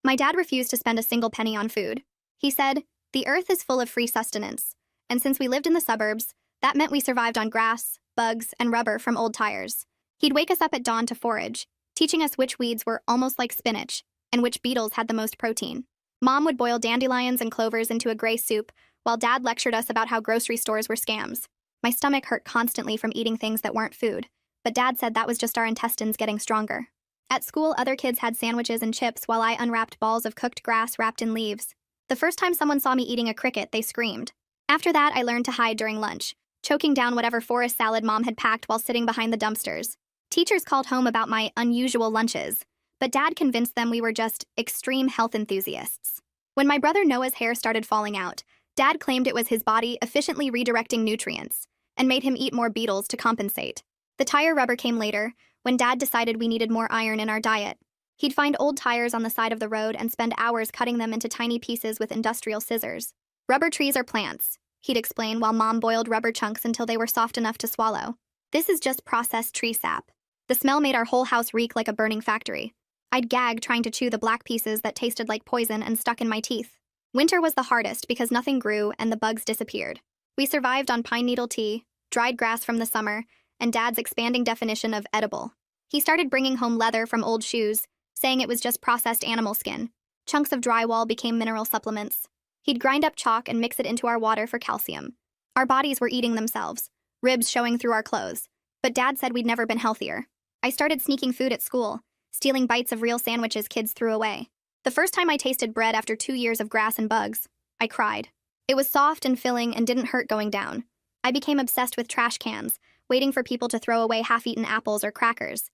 My dad refused to spend a single penny on food. He said, "The earth is full of free sustenance." And since we lived in the suburbs, that meant we survived on grass, bugs, and rubber from old tires. He'd wake us up at dawn to forage, teaching us which weeds were almost like spinach and which beetles had the most protein. Mom would boil dandelions and clovers into a gray soup, while Dad lectured us about how grocery stores were scams. My stomach hurt constantly from eating things that weren't food, but Dad said that was just our intestines getting stronger. At school, other kids had sandwiches and chips while I unwrapped balls of cooked grass wrapped in leaves. The first time someone saw me eating a cricket, they screamed. After that, I learned to hide during lunch, choking down whatever forest salad Mom had packed while sitting behind the dumpsters. Teachers called home about my unusual lunches, but Dad convinced them we were just extreme health enthusiasts. When my brother Noah's hair started falling out, Dad claimed it was his body efficiently redirecting nutrients and made him eat more beetles to compensate. The tire rubber came later, when Dad decided we needed more iron in our diet. He'd find old tires on the side of the road and spend hours cutting them into tiny pieces with industrial scissors. Rubber trees are plants, he'd explain while Mom boiled rubber chunks until they were soft enough to swallow. This is just processed tree sap. The smell made our whole house reek like a burning factory. I'd gag trying to chew the black pieces that tasted like poison and stuck in my teeth. Winter was the hardest because nothing grew and the bugs disappeared. We survived on pine needle tea, dried grass from the summer, and Dad's expanding definition of edible. He started bringing home leather from old shoes, saying it was just processed animal skin. Chunks of drywall became mineral supplements. He'd grind up chalk and mix it into our water for calcium. Our bodies were eating themselves, ribs showing through our clothes. But Dad said we'd never been healthier. I started sneaking food at school, stealing bites of real sandwiches kids threw away. The first time I tasted bread after 2 years of grass and bugs, I cried. It was soft and filling and didn't hurt going down. I became obsessed with trash cans, waiting for people to throw away half-eaten apples or crackers.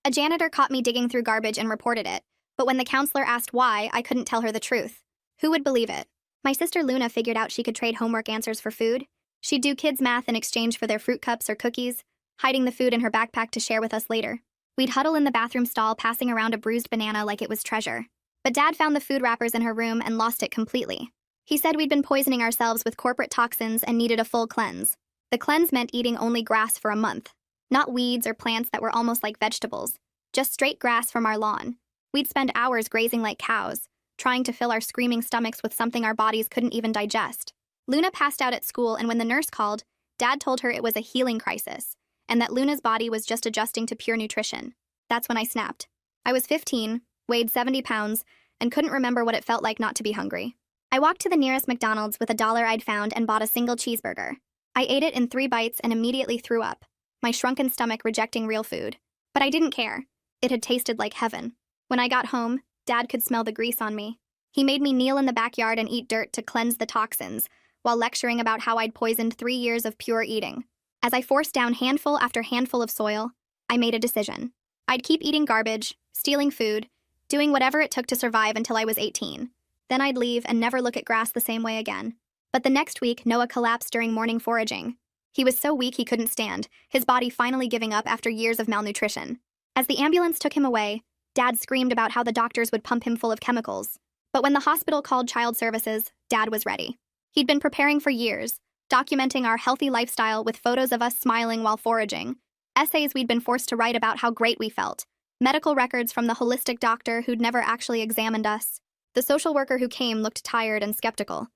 A janitor caught me digging through garbage and reported it, but when the counselor asked why, I couldn't tell her the truth. Who would believe it? My sister Luna figured out she could trade homework answers for food. She'd do kids' math in exchange for their fruit cups or cookies, hiding the food in her backpack to share with us later. We'd huddle in the bathroom stall, passing around a bruised banana like it was treasure. But Dad found the food wrappers in her room and lost it completely. He said we'd been poisoning ourselves with corporate toxins and needed a full cleanse. The cleanse meant eating only grass for a month. Not weeds or plants that were almost like vegetables. Just straight grass from our lawn. We'd spend hours grazing like cows, trying to fill our screaming stomachs with something our bodies couldn't even digest. Luna passed out at school, and when the nurse called, Dad told her it was a healing crisis, and that Luna's body was just adjusting to pure nutrition. That's when I snapped. I was 15, weighed 70 pounds, and couldn't remember what it felt like not to be hungry. I walked to the nearest McDonald's with $1 I'd found and bought a single cheeseburger. I ate it in 3 bites and immediately threw up, my shrunken stomach rejecting real food. But I didn't care. It had tasted like heaven. When I got home, Dad could smell the grease on me. He made me kneel in the backyard and eat dirt to cleanse the toxins, while lecturing about how I'd poisoned 3 years of pure eating. As I forced down handful after handful of soil, I made a decision. I'd keep eating garbage, stealing food, doing whatever it took to survive until I was 18. Then I'd leave and never look at grass the same way again. But the next week, Noah collapsed during morning foraging. He was so weak he couldn't stand, his body finally giving up after years of malnutrition. As the ambulance took him away, Dad screamed about how the doctors would pump him full of chemicals. But when the hospital called child services, Dad was ready. He'd been preparing for years, documenting our healthy lifestyle with photos of us smiling while foraging, essays we'd been forced to write about how great we felt, medical records from the holistic doctor who'd never actually examined us. The social worker who came looked tired and skeptical.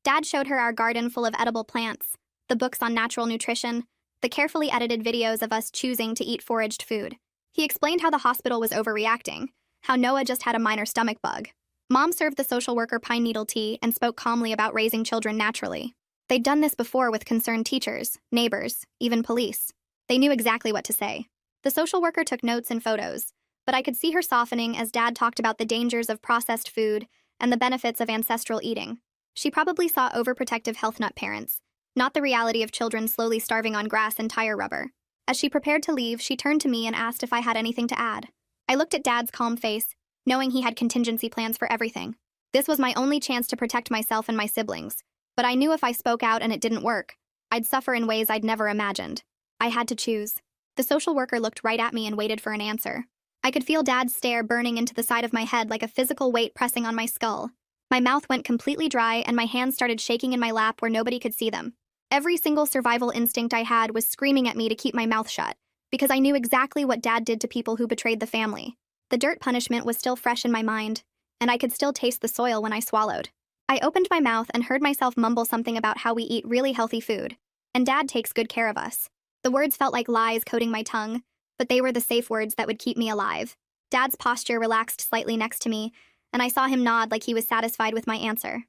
Dad showed her our garden full of edible plants, the books on natural nutrition, the carefully edited videos of us choosing to eat foraged food. He explained how the hospital was overreacting, how Noah just had a minor stomach bug. Mom served the social worker pine needle tea and spoke calmly about raising children naturally. They'd done this before with concerned teachers, neighbors, even police. They knew exactly what to say. The social worker took notes and photos, but I could see her softening as Dad talked about the dangers of processed food and the benefits of ancestral eating. She probably saw overprotective health nut parents, not the reality of children slowly starving on grass and tire rubber. As she prepared to leave, she turned to me and asked if I had anything to add. I looked at Dad's calm face, knowing he had contingency plans for everything. This was my only chance to protect myself and my siblings, but I knew if I spoke out and it didn't work, I'd suffer in ways I'd never imagined. I had to choose. The social worker looked right at me and waited for an answer. I could feel Dad's stare burning into the side of my head like a physical weight pressing on my skull. My mouth went completely dry and my hands started shaking in my lap where nobody could see them. Every single survival instinct I had was screaming at me to keep my mouth shut, because I knew exactly what Dad did to people who betrayed the family. The dirt punishment was still fresh in my mind, and I could still taste the soil when I swallowed. I opened my mouth and heard myself mumble something about how we eat really healthy food, and Dad takes good care of us. The words felt like lies coating my tongue, but they were the safe words that would keep me alive. Dad's posture relaxed slightly next to me, and I saw him nod like he was satisfied with my answer.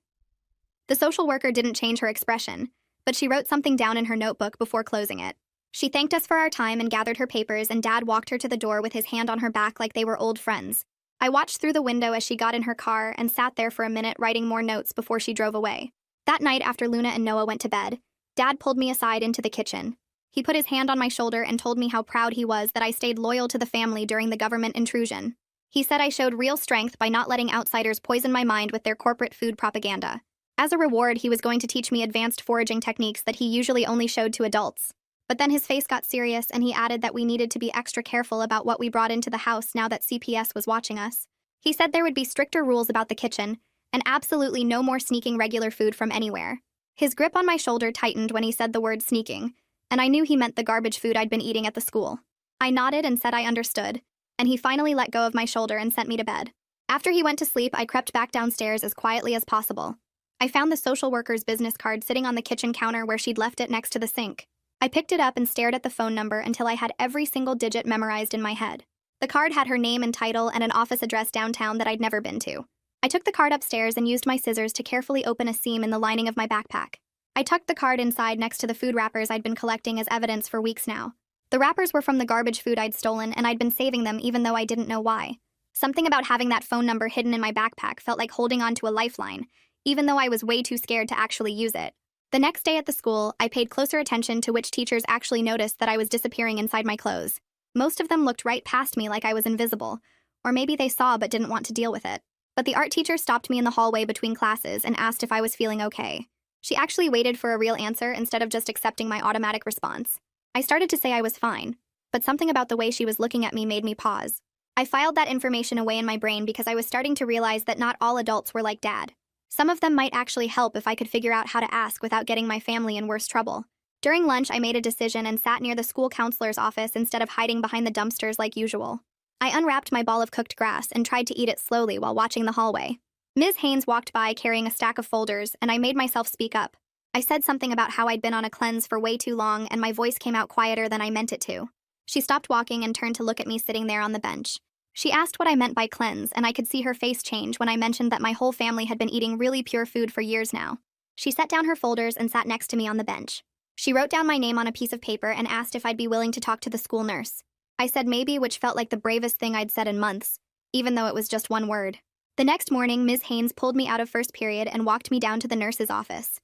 The social worker didn't change her expression, but she wrote something down in her notebook before closing it. She thanked us for our time and gathered her papers, and Dad walked her to the door with his hand on her back like they were old friends. I watched through the window as she got in her car and sat there for a minute writing more notes before she drove away. That night, after Luna and Noah went to bed, Dad pulled me aside into the kitchen. He put his hand on my shoulder and told me how proud he was that I stayed loyal to the family during the government intrusion. He said I showed real strength by not letting outsiders poison my mind with their corporate food propaganda. As a reward, he was going to teach me advanced foraging techniques that he usually only showed to adults. But then his face got serious and he added that we needed to be extra careful about what we brought into the house now that CPS was watching us. He said there would be stricter rules about the kitchen, and absolutely no more sneaking regular food from anywhere. His grip on my shoulder tightened when he said the word sneaking, and I knew he meant the garbage food I'd been eating at the school. I nodded and said I understood, and he finally let go of my shoulder and sent me to bed. After he went to sleep, I crept back downstairs as quietly as possible. I found the social worker's business card sitting on the kitchen counter where she'd left it next to the sink. I picked it up and stared at the phone number until I had every single digit memorized in my head. The card had her name and title and an office address downtown that I'd never been to. I took the card upstairs and used my scissors to carefully open a seam in the lining of my backpack. I tucked the card inside next to the food wrappers I'd been collecting as evidence for weeks now. The wrappers were from the garbage food I'd stolen, and I'd been saving them even though I didn't know why. Something about having that phone number hidden in my backpack felt like holding on to a lifeline, even though I was way too scared to actually use it. The next day at the school, I paid closer attention to which teachers actually noticed that I was disappearing inside my clothes. Most of them looked right past me like I was invisible, or maybe they saw but didn't want to deal with it. But the art teacher stopped me in the hallway between classes and asked if I was feeling okay. She actually waited for a real answer instead of just accepting my automatic response. I started to say I was fine, but something about the way she was looking at me made me pause. I filed that information away in my brain because I was starting to realize that not all adults were like Dad. Some of them might actually help if I could figure out how to ask without getting my family in worse trouble. During lunch, I made a decision and sat near the school counselor's office instead of hiding behind the dumpsters like usual. I unwrapped my ball of cooked grass and tried to eat it slowly while watching the hallway. Ms. Haynes walked by carrying a stack of folders, and I made myself speak up. I said something about how I'd been on a cleanse for way too long, and my voice came out quieter than I meant it to. She stopped walking and turned to look at me sitting there on the bench. She asked what I meant by cleanse, and I could see her face change when I mentioned that my whole family had been eating really pure food for years now. She set down her folders and sat next to me on the bench. She wrote down my name on a piece of paper and asked if I'd be willing to talk to the school nurse. I said maybe, which felt like the bravest thing I'd said in months, even though it was just one word. The next morning, Ms. Haynes pulled me out of first period and walked me down to the nurse's office.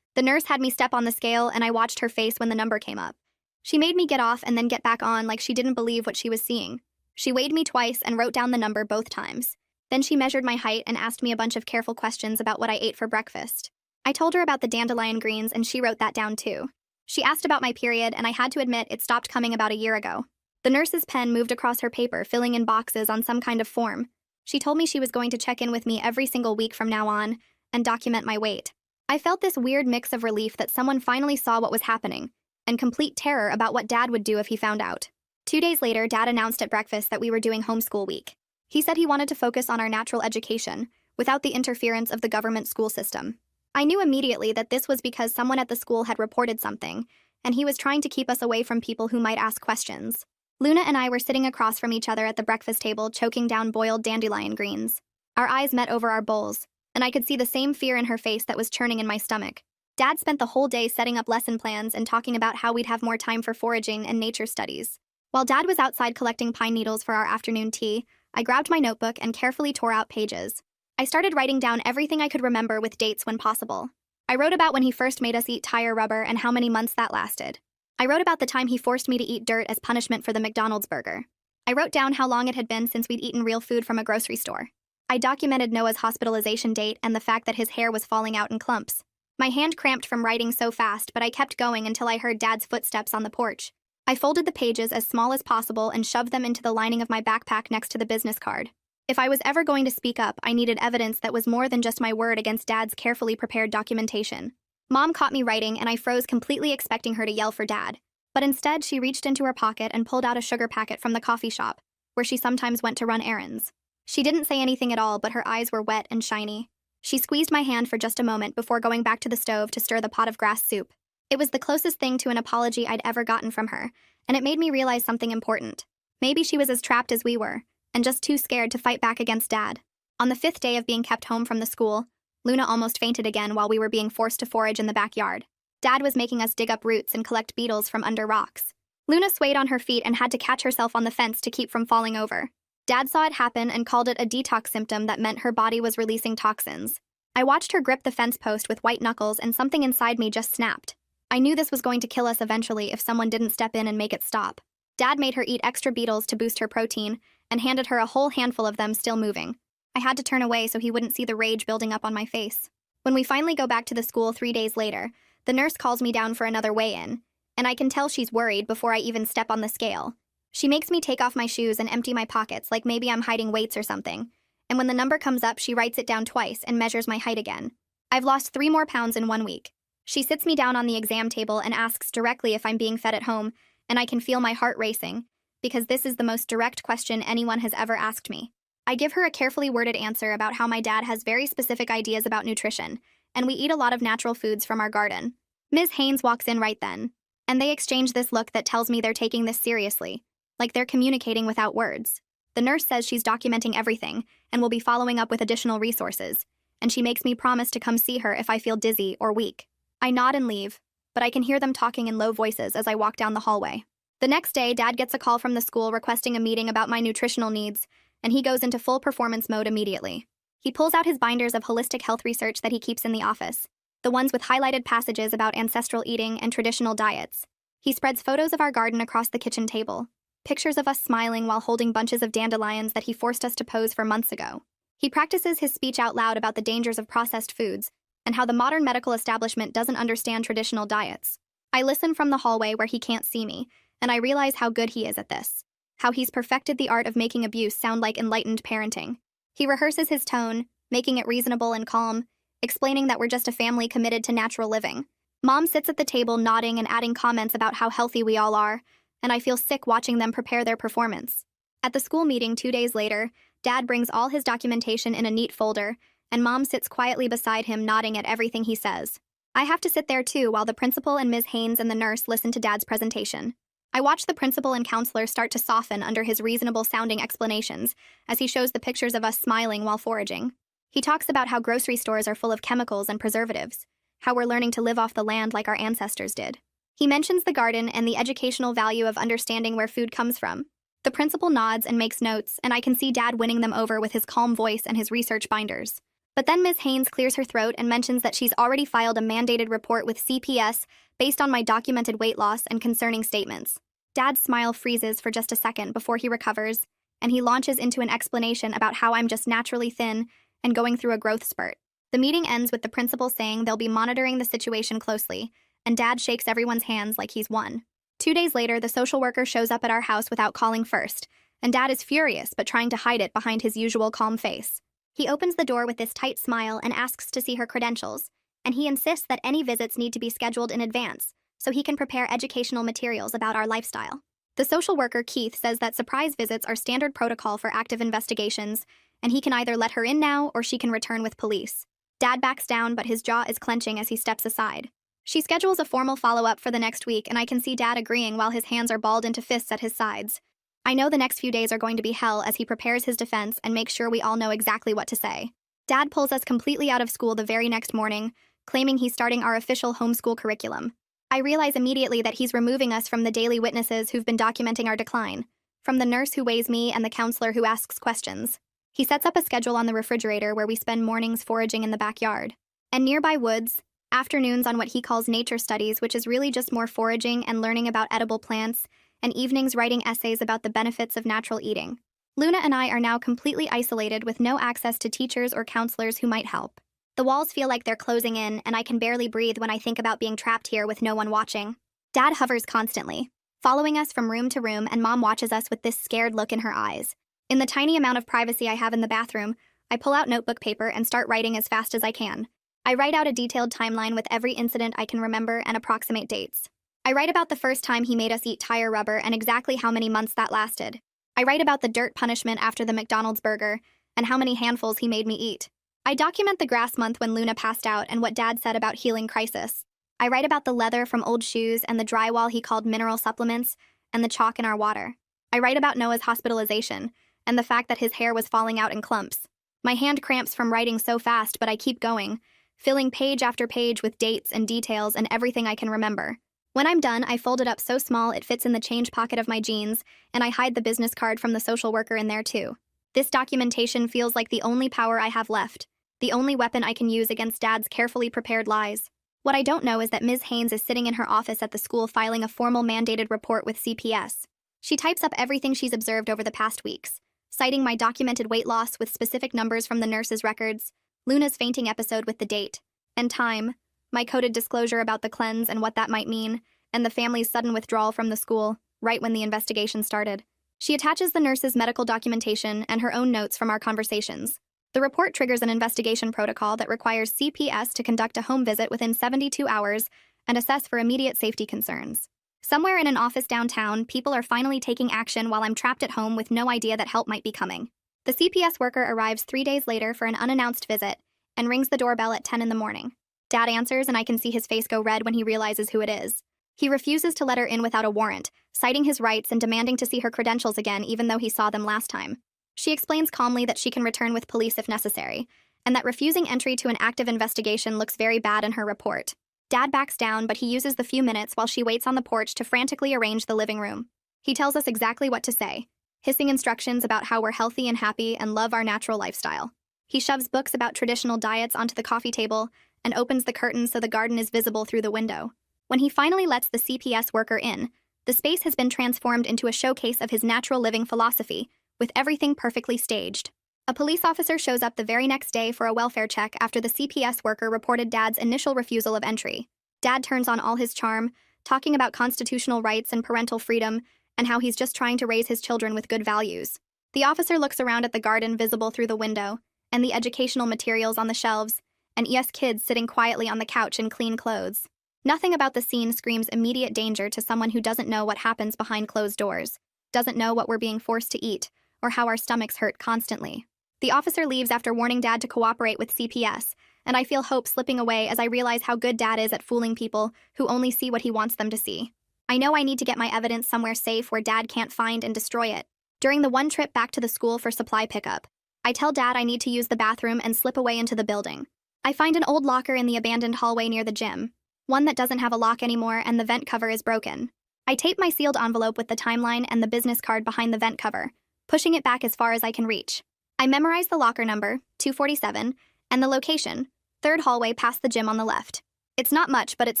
The nurse had me step on the scale, and I watched her face when the number came up. She made me get off and then get back on like she didn't believe what she was seeing. She weighed me twice and wrote down the number both times. Then she measured my height and asked me a bunch of careful questions about what I ate for breakfast. I told her about the dandelion greens, and she wrote that down too. She asked about my period, and I had to admit it stopped coming about a year ago. The nurse's pen moved across her paper, filling in boxes on some kind of form. She told me she was going to check in with me every single week from now on and document my weight. I felt this weird mix of relief that someone finally saw what was happening, and complete terror about what Dad would do if he found out. 2 days later, Dad announced at breakfast that we were doing homeschool week. He said he wanted to focus on our natural education, without the interference of the government school system. I knew immediately that this was because someone at the school had reported something, and he was trying to keep us away from people who might ask questions. Luna and I were sitting across from each other at the breakfast table, choking down boiled dandelion greens. Our eyes met over our bowls, and I could see the same fear in her face that was churning in my stomach. Dad spent the whole day setting up lesson plans and talking about how we'd have more time for foraging and nature studies. While Dad was outside collecting pine needles for our afternoon tea, I grabbed my notebook and carefully tore out pages. I started writing down everything I could remember with dates when possible. I wrote about when he first made us eat tire rubber and how many months that lasted. I wrote about the time he forced me to eat dirt as punishment for the McDonald's burger. I wrote down how long it had been since we'd eaten real food from a grocery store. I documented Noah's hospitalization date and the fact that his hair was falling out in clumps. My hand cramped from writing so fast, but I kept going until I heard Dad's footsteps on the porch. I folded the pages as small as possible and shoved them into the lining of my backpack next to the business card. If I was ever going to speak up, I needed evidence that was more than just my word against Dad's carefully prepared documentation. Mom caught me writing, and I froze completely, expecting her to yell for Dad. But instead, she reached into her pocket and pulled out a sugar packet from the coffee shop, where she sometimes went to run errands. She didn't say anything at all, but her eyes were wet and shiny. She squeezed my hand for just a moment before going back to the stove to stir the pot of grass soup. It was the closest thing to an apology I'd ever gotten from her, and it made me realize something important. Maybe she was as trapped as we were, and just too scared to fight back against Dad. On the 5th day of being kept home from the school, Luna almost fainted again while we were being forced to forage in the backyard. Dad was making us dig up roots and collect beetles from under rocks. Luna swayed on her feet and had to catch herself on the fence to keep from falling over. Dad saw it happen and called it a detox symptom that meant her body was releasing toxins. I watched her grip the fence post with white knuckles, and something inside me just snapped. I knew this was going to kill us eventually if someone didn't step in and make it stop. Dad made her eat extra beetles to boost her protein and handed her a whole handful of them still moving. I had to turn away so he wouldn't see the rage building up on my face. When we finally go back to the school 3 days later, the nurse calls me down for another weigh-in, and I can tell she's worried before I even step on the scale. She makes me take off my shoes and empty my pockets like maybe I'm hiding weights or something. And when the number comes up, she writes it down twice and measures my height again. I've lost 3 more pounds in 1 week. She sits me down on the exam table and asks directly if I'm being fed at home, and I can feel my heart racing, because this is the most direct question anyone has ever asked me. I give her a carefully worded answer about how my dad has very specific ideas about nutrition, and we eat a lot of natural foods from our garden. Ms. Haynes walks in right then, and they exchange this look that tells me they're taking this seriously, like they're communicating without words. The nurse says she's documenting everything and will be following up with additional resources, and she makes me promise to come see her if I feel dizzy or weak. I nod and leave, but I can hear them talking in low voices as I walk down the hallway. The next day, Dad gets a call from the school requesting a meeting about my nutritional needs, and he goes into full performance mode immediately. He pulls out his binders of holistic health research that he keeps in the office, the ones with highlighted passages about ancestral eating and traditional diets. He spreads photos of our garden across the kitchen table, pictures of us smiling while holding bunches of dandelions that he forced us to pose for months ago. He practices his speech out loud about the dangers of processed foods and how the modern medical establishment doesn't understand traditional diets. I listen from the hallway where he can't see me, and I realize how good he is at this, how he's perfected the art of making abuse sound like enlightened parenting. He rehearses his tone, making it reasonable and calm, explaining that we're just a family committed to natural living. Mom sits at the table nodding and adding comments about how healthy we all are, and I feel sick watching them prepare their performance. At the school meeting 2 days later, Dad brings all his documentation in a neat folder, and Mom sits quietly beside him nodding at everything he says. I have to sit there too while the principal and Ms. Haynes and the nurse listen to Dad's presentation. I watch the principal and counselor start to soften under his reasonable-sounding explanations as he shows the pictures of us smiling while foraging. He talks about how grocery stores are full of chemicals and preservatives, how we're learning to live off the land like our ancestors did. He mentions the garden and the educational value of understanding where food comes from. The principal nods and makes notes, and I can see Dad winning them over with his calm voice and his research binders. But then Ms. Haynes clears her throat and mentions that she's already filed a mandated report with CPS based on my documented weight loss and concerning statements. Dad's smile freezes for just a second before he recovers, and he launches into an explanation about how I'm just naturally thin and going through a growth spurt. The meeting ends with the principal saying they'll be monitoring the situation closely, and Dad shakes everyone's hands like he's won. 2 days later, the social worker shows up at our house without calling first, and Dad is furious but trying to hide it behind his usual calm face. He opens the door with this tight smile and asks to see her credentials, and he insists that any visits need to be scheduled in advance so he can prepare educational materials about our lifestyle. The social worker, Keith, says that surprise visits are standard protocol for active investigations, and he can either let her in now or she can return with police. Dad backs down, but his jaw is clenching as he steps aside. She schedules a formal follow-up for the next week, and I can see Dad agreeing while his hands are balled into fists at his sides. I know the next few days are going to be hell as he prepares his defense and makes sure we all know exactly what to say. Dad pulls us completely out of school the very next morning, claiming he's starting our official homeschool curriculum. I realize immediately that he's removing us from the daily witnesses who've been documenting our decline, from the nurse who weighs me and the counselor who asks questions. He sets up a schedule on the refrigerator where we spend mornings foraging in the backyard, and nearby woods, afternoons on what he calls nature studies, which is really just more foraging and learning about edible plants, and evenings writing essays about the benefits of natural eating. Luna and I are now completely isolated with no access to teachers or counselors who might help. The walls feel like they're closing in, and I can barely breathe when I think about being trapped here with no one watching. Dad hovers constantly, following us from room to room, and Mom watches us with this scared look in her eyes. In the tiny amount of privacy I have in the bathroom, I pull out notebook paper and start writing as fast as I can. I write out a detailed timeline with every incident I can remember and approximate dates. I write about the first time he made us eat tire rubber and exactly how many months that lasted. I write about the dirt punishment after the McDonald's burger, and how many handfuls he made me eat. I document the grass month when Luna passed out and what Dad said about healing crisis. I write about the leather from old shoes and the drywall he called mineral supplements and the chalk in our water. I write about Noah's hospitalization and the fact that his hair was falling out in clumps. My hand cramps from writing so fast, but I keep going, filling page after page with dates and details and everything I can remember. When I'm done, I fold it up so small it fits in the change pocket of my jeans, and I hide the business card from the social worker in there too. This documentation feels like the only power I have left, the only weapon I can use against Dad's carefully prepared lies. What I don't know is that Ms. Haynes is sitting in her office at the school filing a formal mandated report with CPS. She types up everything she's observed over the past weeks, citing my documented weight loss with specific numbers from the nurse's records, Luna's fainting episode with the date and time, my coded disclosure about the cleanse and what that might mean, and the family's sudden withdrawal from the school, right when the investigation started. She attaches the nurse's medical documentation and her own notes from our conversations. The report triggers an investigation protocol that requires CPS to conduct a home visit within 72 hours and assess for immediate safety concerns. Somewhere in an office downtown, people are finally taking action while I'm trapped at home with no idea that help might be coming. The CPS worker arrives 3 days later for an unannounced visit and rings the doorbell at 10 in the morning. Dad answers, and I can see his face go red when he realizes who it is. He refuses to let her in without a warrant, citing his rights and demanding to see her credentials again even though he saw them last time. She explains calmly that she can return with police if necessary, and that refusing entry to an active investigation looks very bad in her report. Dad backs down, but he uses the few minutes while she waits on the porch to frantically arrange the living room. He tells us exactly what to say, hissing instructions about how we're healthy and happy and love our natural lifestyle. He shoves books about traditional diets onto the coffee table and opens the curtains so the garden is visible through the window. When he finally lets the CPS worker in, the space has been transformed into a showcase of his natural living philosophy, with everything perfectly staged. A police officer shows up the very next day for a welfare check after the CPS worker reported Dad's initial refusal of entry. Dad turns on all his charm, talking about constitutional rights and parental freedom, and how he's just trying to raise his children with good values. The officer looks around at the garden visible through the window, and the educational materials on the shelves, and ES kids sitting quietly on the couch in clean clothes. Nothing about the scene screams immediate danger to someone who doesn't know what happens behind closed doors, doesn't know what we're being forced to eat, or how our stomachs hurt constantly. The officer leaves after warning Dad to cooperate with CPS, and I feel hope slipping away as I realize how good Dad is at fooling people who only see what he wants them to see. I know I need to get my evidence somewhere safe where Dad can't find and destroy it. During the one trip back to the school for supply pickup, I tell Dad I need to use the bathroom and slip away into the building. I find an old locker in the abandoned hallway near the gym, one that doesn't have a lock anymore and the vent cover is broken. I tape my sealed envelope with the timeline and the business card behind the vent cover, pushing it back as far as I can reach. I memorize the locker number, 247, and the location, third hallway past the gym on the left. It's not much, but it's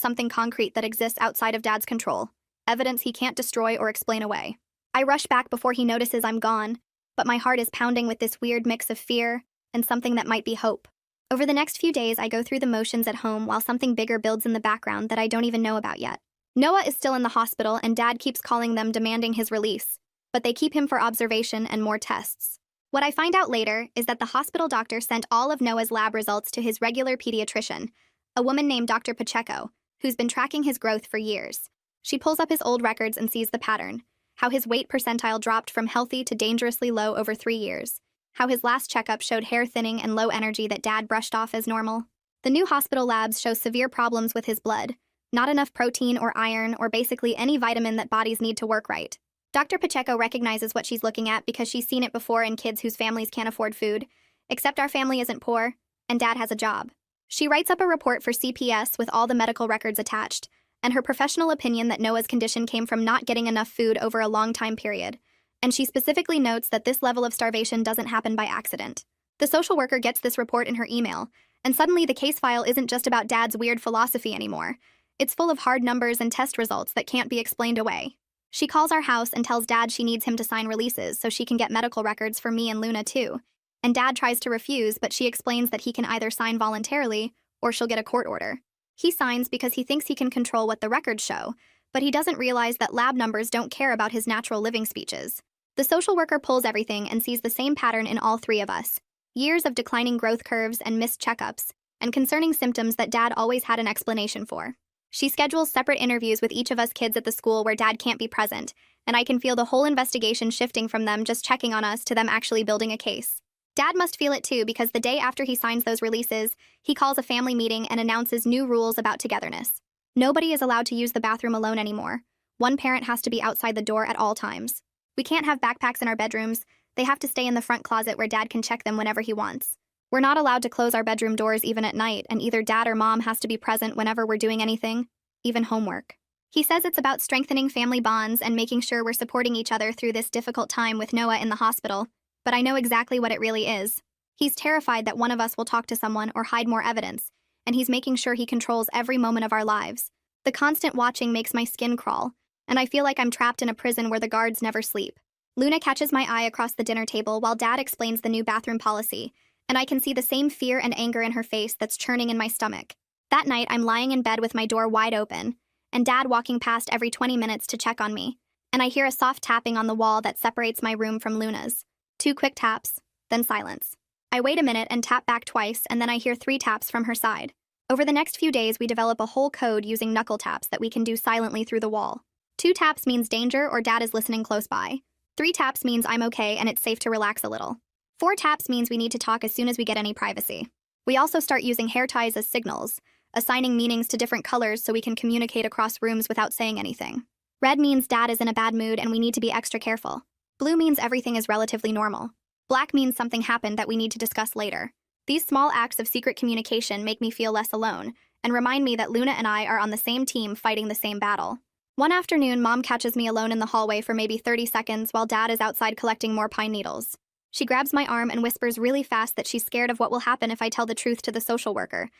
something concrete that exists outside of Dad's control, evidence he can't destroy or explain away. I rush back before he notices I'm gone, but my heart is pounding with this weird mix of fear and something that might be hope. Over the next few days, I go through the motions at home while something bigger builds in the background that I don't even know about yet. Noah is still in the hospital, and Dad keeps calling them demanding his release, but they keep him for observation and more tests. What I find out later is that the hospital doctor sent all of Noah's lab results to his regular pediatrician, a woman named Dr. Pacheco, who's been tracking his growth for years. She pulls up his old records and sees the pattern, how his weight percentile dropped from healthy to dangerously low over 3 years, how his last checkup showed hair thinning and low energy that Dad brushed off as normal. The new hospital labs show severe problems with his blood, not enough protein or iron or basically any vitamin that bodies need to work right. Dr. Pacheco recognizes what she's looking at because she's seen it before in kids whose families can't afford food, except our family isn't poor, and Dad has a job. She writes up a report for CPS with all the medical records attached, and her professional opinion that Noah's condition came from not getting enough food over a long time period, and she specifically notes that this level of starvation doesn't happen by accident. The social worker gets this report in her email, and suddenly the case file isn't just about Dad's weird philosophy anymore. It's full of hard numbers and test results that can't be explained away. She calls our house and tells Dad she needs him to sign releases so she can get medical records for me and Luna too, and Dad tries to refuse, but she explains that he can either sign voluntarily or she'll get a court order. He signs because he thinks he can control what the records show, but he doesn't realize that lab numbers don't care about his natural living speeches. The social worker pulls everything and sees the same pattern in all three of us. Years of declining growth curves and missed checkups, and concerning symptoms that Dad always had an explanation for. She schedules separate interviews with each of us kids at the school where Dad can't be present, and I can feel the whole investigation shifting from them just checking on us to them actually building a case. Dad must feel it too because the day after he signs those releases, he calls a family meeting and announces new rules about togetherness. Nobody is allowed to use the bathroom alone anymore. One parent has to be outside the door at all times. We can't have backpacks in our bedrooms. They have to stay in the front closet where Dad can check them whenever he wants. We're not allowed to close our bedroom doors even at night, and either Dad or Mom has to be present whenever we're doing anything, even homework. He says it's about strengthening family bonds and making sure we're supporting each other through this difficult time with Noah in the hospital, but I know exactly what it really is. He's terrified that one of us will talk to someone or hide more evidence, and he's making sure he controls every moment of our lives. The constant watching makes my skin crawl, and I feel like I'm trapped in a prison where the guards never sleep. Luna catches my eye across the dinner table while Dad explains the new bathroom policy, and I can see the same fear and anger in her face that's churning in my stomach. That night, I'm lying in bed with my door wide open, and Dad walking past every 20 minutes to check on me, and I hear a soft tapping on the wall that separates my room from Luna's. 2 quick taps, then silence. I wait a minute and tap back twice, and then I hear 3 taps from her side. Over the next few days, we develop a whole code using knuckle taps that we can do silently through the wall. 2 taps means danger or Dad is listening close by. 3 taps means I'm okay and it's safe to relax a little. 4 taps means we need to talk as soon as we get any privacy. We also start using hair ties as signals, assigning meanings to different colors so we can communicate across rooms without saying anything. Red means Dad is in a bad mood and we need to be extra careful. Blue means everything is relatively normal. Black means something happened that we need to discuss later. These small acts of secret communication make me feel less alone and remind me that Luna and I are on the same team fighting the same battle. One afternoon, Mom catches me alone in the hallway for maybe 30 seconds while Dad is outside collecting more pine needles. She grabs my arm and whispers really fast that she's scared of what will happen if I tell the truth to the social worker,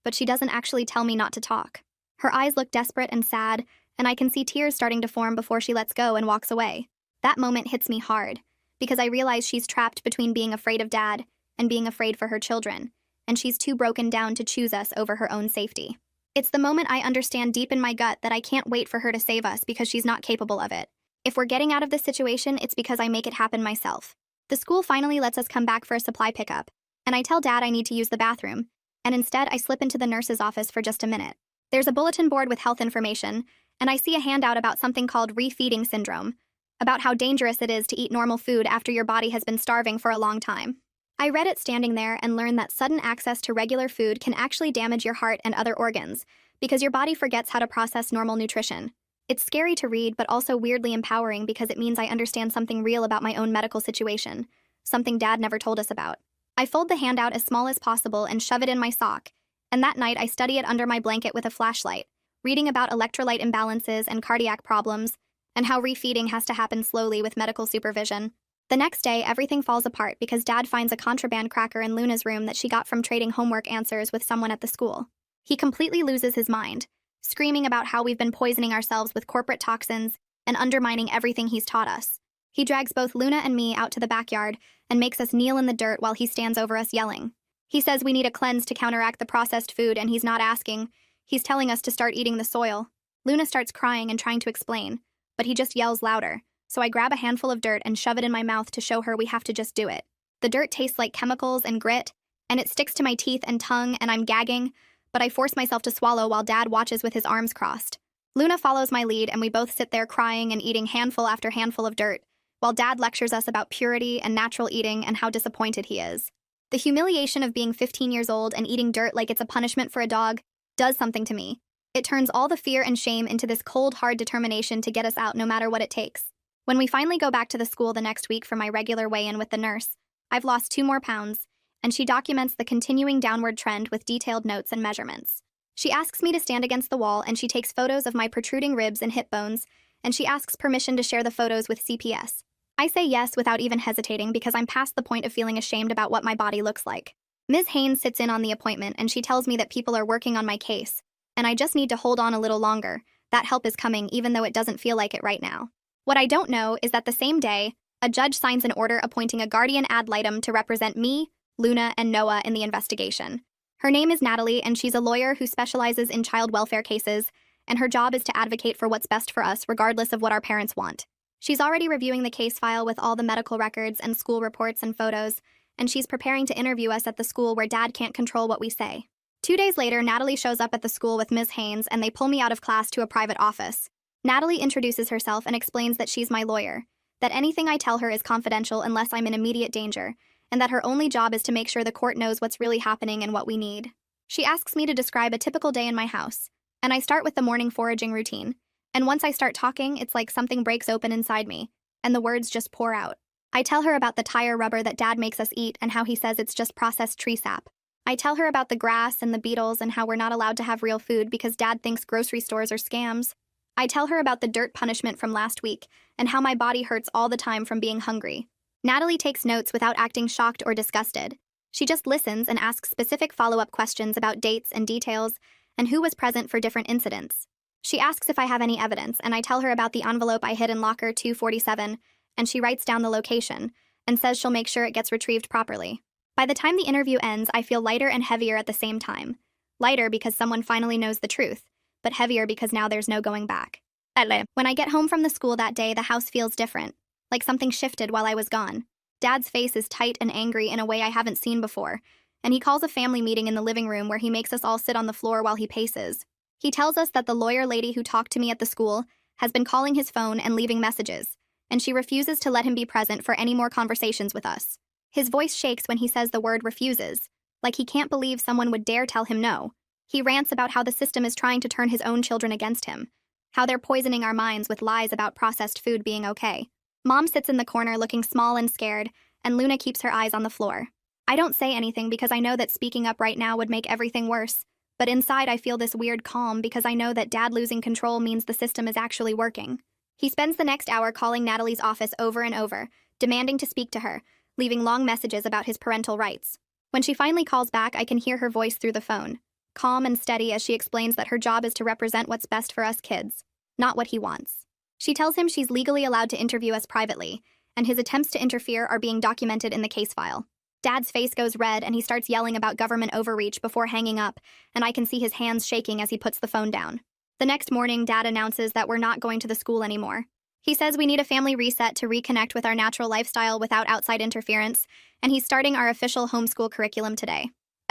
but she doesn't actually tell me not to talk. Her eyes look desperate and sad, and I can see tears starting to form before she lets go and walks away. That moment hits me hard, because I realize she's trapped between being afraid of Dad and being afraid for her children, and she's too broken down to choose us over her own safety. It's the moment I understand deep in my gut that I can't wait for her to save us because she's not capable of it. If we're getting out of this situation, it's because I make it happen myself. The school finally lets us come back for a supply pickup, and I tell Dad I need to use the bathroom, and instead I slip into the nurse's office for just a minute. There's a bulletin board with health information, and I see a handout about something called refeeding syndrome, about how dangerous it is to eat normal food after your body has been starving for a long time. I read it standing there and learned that sudden access to regular food can actually damage your heart and other organs, because your body forgets how to process normal nutrition. It's scary to read, but also weirdly empowering because it means I understand something real about my own medical situation, something Dad never told us about. I fold the handout as small as possible and shove it in my sock, and that night I study it under my blanket with a flashlight, reading about electrolyte imbalances and cardiac problems, and how refeeding has to happen slowly with medical supervision. The next day, everything falls apart because Dad finds a contraband cracker in Luna's room that she got from trading homework answers with someone at the school. He completely loses his mind, screaming about how we've been poisoning ourselves with corporate toxins and undermining everything he's taught us. He drags both Luna and me out to the backyard and makes us kneel in the dirt while he stands over us yelling. He says we need a cleanse to counteract the processed food, and he's not asking. He's telling us to start eating the soil. Luna starts crying and trying to explain, but he just yells louder, so I grab a handful of dirt and shove it in my mouth to show her we have to just do it. The dirt tastes like chemicals and grit, and it sticks to my teeth and tongue, and I'm gagging, but I force myself to swallow while Dad watches with his arms crossed. Luna follows my lead, and we both sit there crying and eating handful after handful of dirt, while Dad lectures us about purity and natural eating and how disappointed he is. The humiliation of being 15 years old and eating dirt like it's a punishment for a dog does something to me. It turns all the fear and shame into this cold, hard determination to get us out no matter what it takes. When we finally go back to the school the next week for my regular weigh-in with the nurse, I've lost 2 more pounds, and she documents the continuing downward trend with detailed notes and measurements. She asks me to stand against the wall, and she takes photos of my protruding ribs and hip bones, and she asks permission to share the photos with CPS. I say yes without even hesitating because I'm past the point of feeling ashamed about what my body looks like. Ms. Haynes sits in on the appointment, and she tells me that people are working on my case, and I just need to hold on a little longer. That help is coming even though it doesn't feel like it right now. What I don't know is that the same day, a judge signs an order appointing a guardian ad litem to represent me, Luna, and Noah in the investigation. Her name is Natalie, and she's a lawyer who specializes in child welfare cases, and her job is to advocate for what's best for us regardless of what our parents want. She's already reviewing the case file with all the medical records and school reports and photos, and she's preparing to interview us at the school where Dad can't control what we say. 2 days later, Natalie shows up at the school with Ms. Haynes, and they pull me out of class to a private office. Natalie introduces herself and explains that she's my lawyer, that anything I tell her is confidential unless I'm in immediate danger, and that her only job is to make sure the court knows what's really happening and what we need. She asks me to describe a typical day in my house, and I start with the morning foraging routine. And once I start talking, it's like something breaks open inside me, and the words just pour out. I tell her about the tire rubber that Dad makes us eat and how he says it's just processed tree sap. I tell her about the grass and the beetles and how we're not allowed to have real food because Dad thinks grocery stores are scams. I tell her about the dirt punishment from last week and how my body hurts all the time from being hungry. Natalie takes notes without acting shocked or disgusted. She just listens and asks specific follow-up questions about dates and details and who was present for different incidents. She asks if I have any evidence, and I tell her about the envelope I hid in locker 247, and she writes down the location and says she'll make sure it gets retrieved properly. By the time the interview ends, I feel lighter and heavier at the same time. Lighter because someone finally knows the truth, but heavier because now there's no going back. When I get home from the school that day, the house feels different, like something shifted while I was gone. Dad's face is tight and angry in a way I haven't seen before, and he calls a family meeting in the living room where he makes us all sit on the floor while he paces. He tells us that the lawyer lady who talked to me at the school has been calling his phone and leaving messages, and she refuses to let him be present for any more conversations with us. His voice shakes when he says the word refuses, like he can't believe someone would dare tell him no. He rants about how the system is trying to turn his own children against him, how they're poisoning our minds with lies about processed food being okay. Mom sits in the corner looking small and scared, and Luna keeps her eyes on the floor. I don't say anything because I know that speaking up right now would make everything worse, but inside I feel this weird calm because I know that Dad losing control means the system is actually working. He spends the next hour calling Natalie's office over and over, demanding to speak to her, leaving long messages about his parental rights. When she finally calls back, I can hear her voice through the phone, calm and steady as she explains that her job is to represent what's best for us kids, not what he wants. She tells him she's legally allowed to interview us privately, and his attempts to interfere are being documented in the case file. Dad's face goes red and he starts yelling about government overreach before hanging up, and I can see his hands shaking as he puts the phone down. The next morning, Dad announces that we're not going to the school anymore. He says we need a family reset to reconnect with our natural lifestyle without outside interference, and he's starting our official homeschool curriculum today.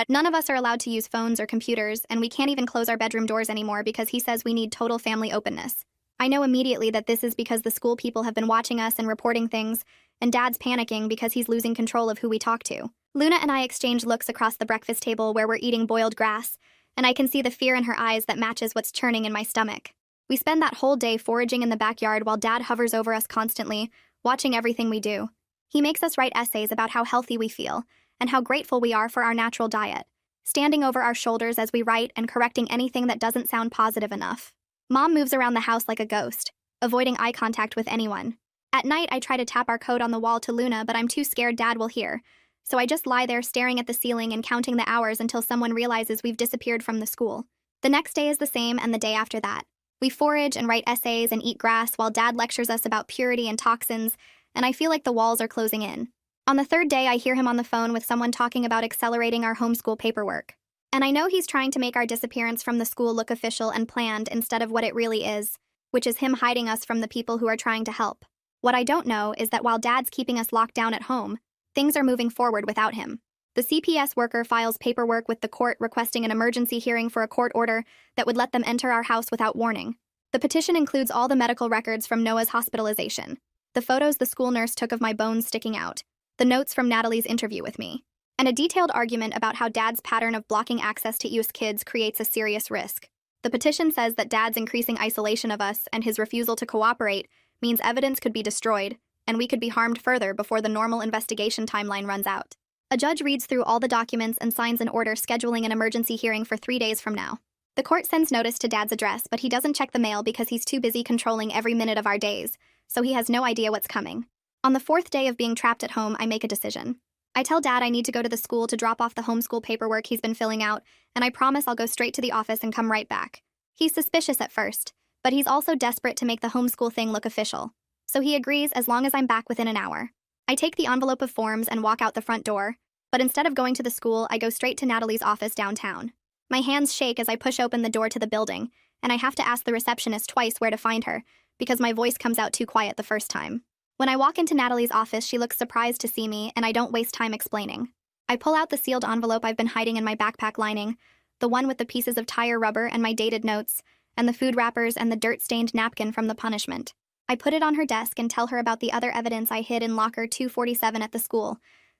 None of us are allowed to use phones or computers, and we can't even close our bedroom doors anymore because he says we need total family openness. I know immediately that this is because the school people have been watching us and reporting things, and Dad's panicking because he's losing control of who we talk to. Luna and I exchange looks across the breakfast table where we're eating boiled grass, and I can see the fear in her eyes that matches what's churning in my stomach. We spend that whole day foraging in the backyard while Dad hovers over us constantly, watching everything we do. He makes us write essays about how healthy we feel, and how grateful we are for our natural diet, standing over our shoulders as we write and correcting anything that doesn't sound positive enough. Mom moves around the house like a ghost, avoiding eye contact with anyone. At night, I try to tap our code on the wall to Luna, but I'm too scared Dad will hear, so I just lie there staring at the ceiling and counting the hours until someone realizes we've disappeared from the school. The next day is the same, and the day after that. We forage and write essays and eat grass while Dad lectures us about purity and toxins, and I feel like the walls are closing in. On the third day, I hear him on the phone with someone talking about accelerating our homeschool paperwork. And I know he's trying to make our disappearance from the school look official and planned instead of what it really is, which is him hiding us from the people who are trying to help. What I don't know is that while Dad's keeping us locked down at home, things are moving forward without him. The CPS worker files paperwork with the court requesting an emergency hearing for a court order that would let them enter our house without warning. The petition includes all the medical records from Noah's hospitalization, the photos the school nurse took of my bones sticking out, the notes from Natalie's interview with me, and a detailed argument about how Dad's pattern of blocking access to US kids creates a serious risk. The petition says that Dad's increasing isolation of us and his refusal to cooperate means evidence could be destroyed, and we could be harmed further before the normal investigation timeline runs out. A judge reads through all the documents and signs an order scheduling an emergency hearing for 3 days from now. The court sends notice to Dad's address, but he doesn't check the mail because he's too busy controlling every minute of our days, so he has no idea what's coming. On the 4th day of being trapped at home, I make a decision. I tell Dad I need to go to the school to drop off the homeschool paperwork he's been filling out, and I promise I'll go straight to the office and come right back. He's suspicious at first, but he's also desperate to make the homeschool thing look official, so he agrees as long as I'm back within an hour. I take the envelope of forms and walk out the front door, but instead of going to the school, I go straight to Natalie's office downtown. My hands shake as I push open the door to the building, and I have to ask the receptionist twice where to find her, because my voice comes out too quiet the first time. When I walk into Natalie's office, she looks surprised to see me, and I don't waste time explaining. I pull out the sealed envelope I've been hiding in my backpack lining, the one with the pieces of tire rubber and my dated notes, and the food wrappers and the dirt-stained napkin from the punishment. I put it on her desk and tell her about the other evidence I hid in locker 247 at the school,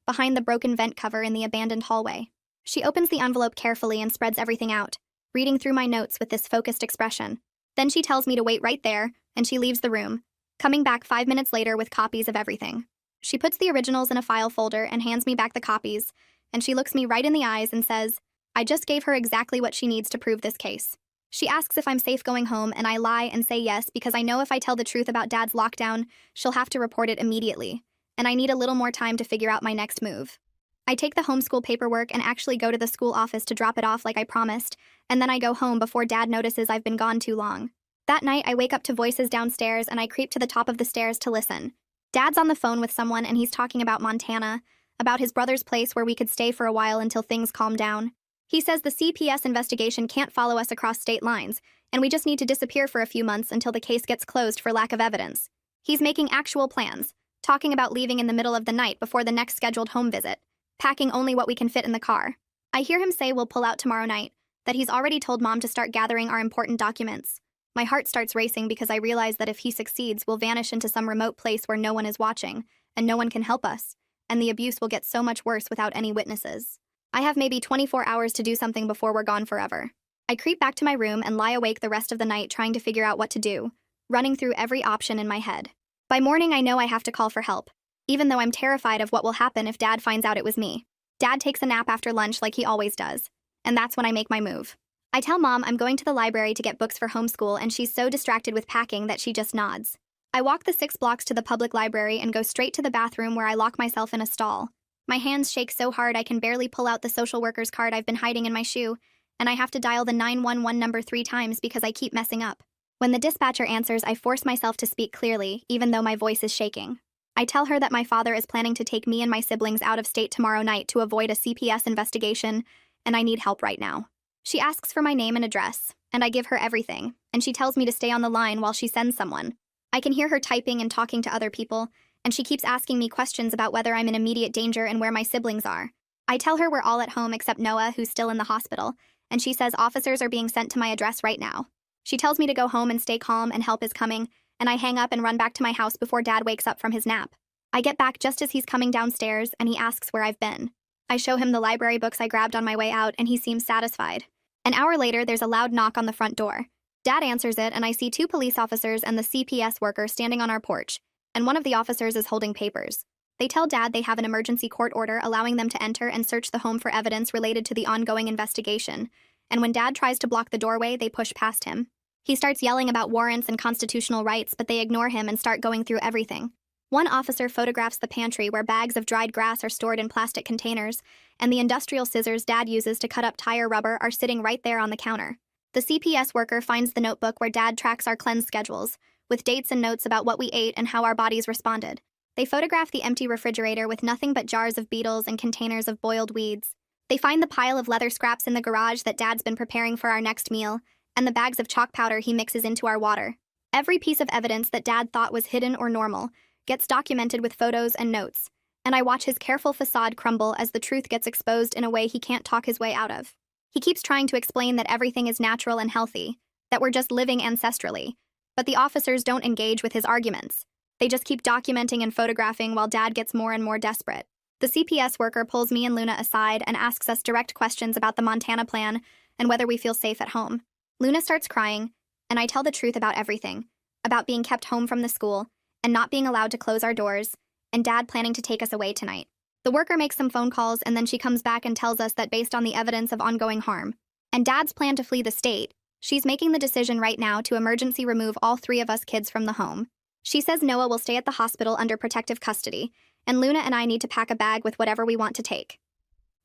behind the broken vent cover in the abandoned hallway. She opens the envelope carefully and spreads everything out, reading through my notes with this focused expression. Then she tells me to wait right there, and she leaves the room, coming back 5 minutes later with copies of everything. She puts the originals in a file folder and hands me back the copies, and she looks me right in the eyes and says, "I just gave her exactly what she needs to prove this case." She asks if I'm safe going home, and I lie and say yes because I know if I tell the truth about Dad's lockdown, she'll have to report it immediately, and I need a little more time to figure out my next move. I take the homeschool paperwork and actually go to the school office to drop it off like I promised, and then I go home before Dad notices I've been gone too long. That night, I wake up to voices downstairs and I creep to the top of the stairs to listen. Dad's on the phone with someone and he's talking about Montana, about his brother's place where we could stay for a while until things calm down. He says the CPS investigation can't follow us across state lines, and we just need to disappear for a few months until the case gets closed for lack of evidence. He's making actual plans, talking about leaving in the middle of the night before the next scheduled home visit, packing only what we can fit in the car. I hear him say we'll pull out tomorrow night, that he's already told Mom to start gathering our important documents. My heart starts racing because I realize that if he succeeds, we'll vanish into some remote place where no one is watching, and no one can help us, and the abuse will get so much worse without any witnesses. I have maybe 24 hours to do something before we're gone forever. I creep back to my room and lie awake the rest of the night trying to figure out what to do, running through every option in my head. By morning, I know I have to call for help, even though I'm terrified of what will happen if Dad finds out it was me. Dad takes a nap after lunch like he always does, and that's when I make my move. I tell Mom I'm going to the library to get books for homeschool, and she's so distracted with packing that she just nods. I walk the 6 blocks to the public library and go straight to the bathroom where I lock myself in a stall. My hands shake so hard I can barely pull out the social worker's card I've been hiding in my shoe, and I have to dial the 911 number 3 times because I keep messing up. When the dispatcher answers, I force myself to speak clearly, even though my voice is shaking. I tell her that my father is planning to take me and my siblings out of state tomorrow night to avoid a CPS investigation, and I need help right now. She asks for my name and address, and I give her everything, and she tells me to stay on the line while she sends someone. I can hear her typing and talking to other people, and she keeps asking me questions about whether I'm in immediate danger and where my siblings are. I tell her we're all at home except Noah, who's still in the hospital, and she says officers are being sent to my address right now. She tells me to go home and stay calm and help is coming, and I hang up and run back to my house before Dad wakes up from his nap. I get back just as he's coming downstairs, and he asks where I've been. I show him the library books I grabbed on my way out, and he seems satisfied. An hour later, there's a loud knock on the front door. Dad answers it, and I see 2 police officers and the CPS worker standing on our porch, and one of the officers is holding papers. They tell Dad they have an emergency court order allowing them to enter and search the home for evidence related to the ongoing investigation, and when Dad tries to block the doorway, they push past him. He starts yelling about warrants and constitutional rights, but they ignore him and start going through everything. One officer photographs the pantry where bags of dried grass are stored in plastic containers, and the industrial scissors Dad uses to cut up tire rubber are sitting right there on the counter. The CPS worker finds the notebook where Dad tracks our cleanse schedules, with dates and notes about what we ate and how our bodies responded. They photograph the empty refrigerator with nothing but jars of beetles and containers of boiled weeds. They find the pile of leather scraps in the garage that Dad's been preparing for our next meal, and the bags of chalk powder he mixes into our water. Every piece of evidence that Dad thought was hidden or normal gets documented with photos and notes, and I watch his careful facade crumble as the truth gets exposed in a way he can't talk his way out of. He keeps trying to explain that everything is natural and healthy, that we're just living ancestrally, but the officers don't engage with his arguments. They just keep documenting and photographing while Dad gets more and more desperate. The CPS worker pulls me and Luna aside and asks us direct questions about the Montana plan and whether we feel safe at home. Luna starts crying, and I tell the truth about everything, about being kept home from the school, and not being allowed to close our doors, and Dad planning to take us away tonight. The worker makes some phone calls, and then she comes back and tells us that based on the evidence of ongoing harm, and Dad's plan to flee the state, she's making the decision right now to emergency remove all 3 of us kids from the home. She says Noah will stay at the hospital under protective custody, and Luna and I need to pack a bag with whatever we want to take.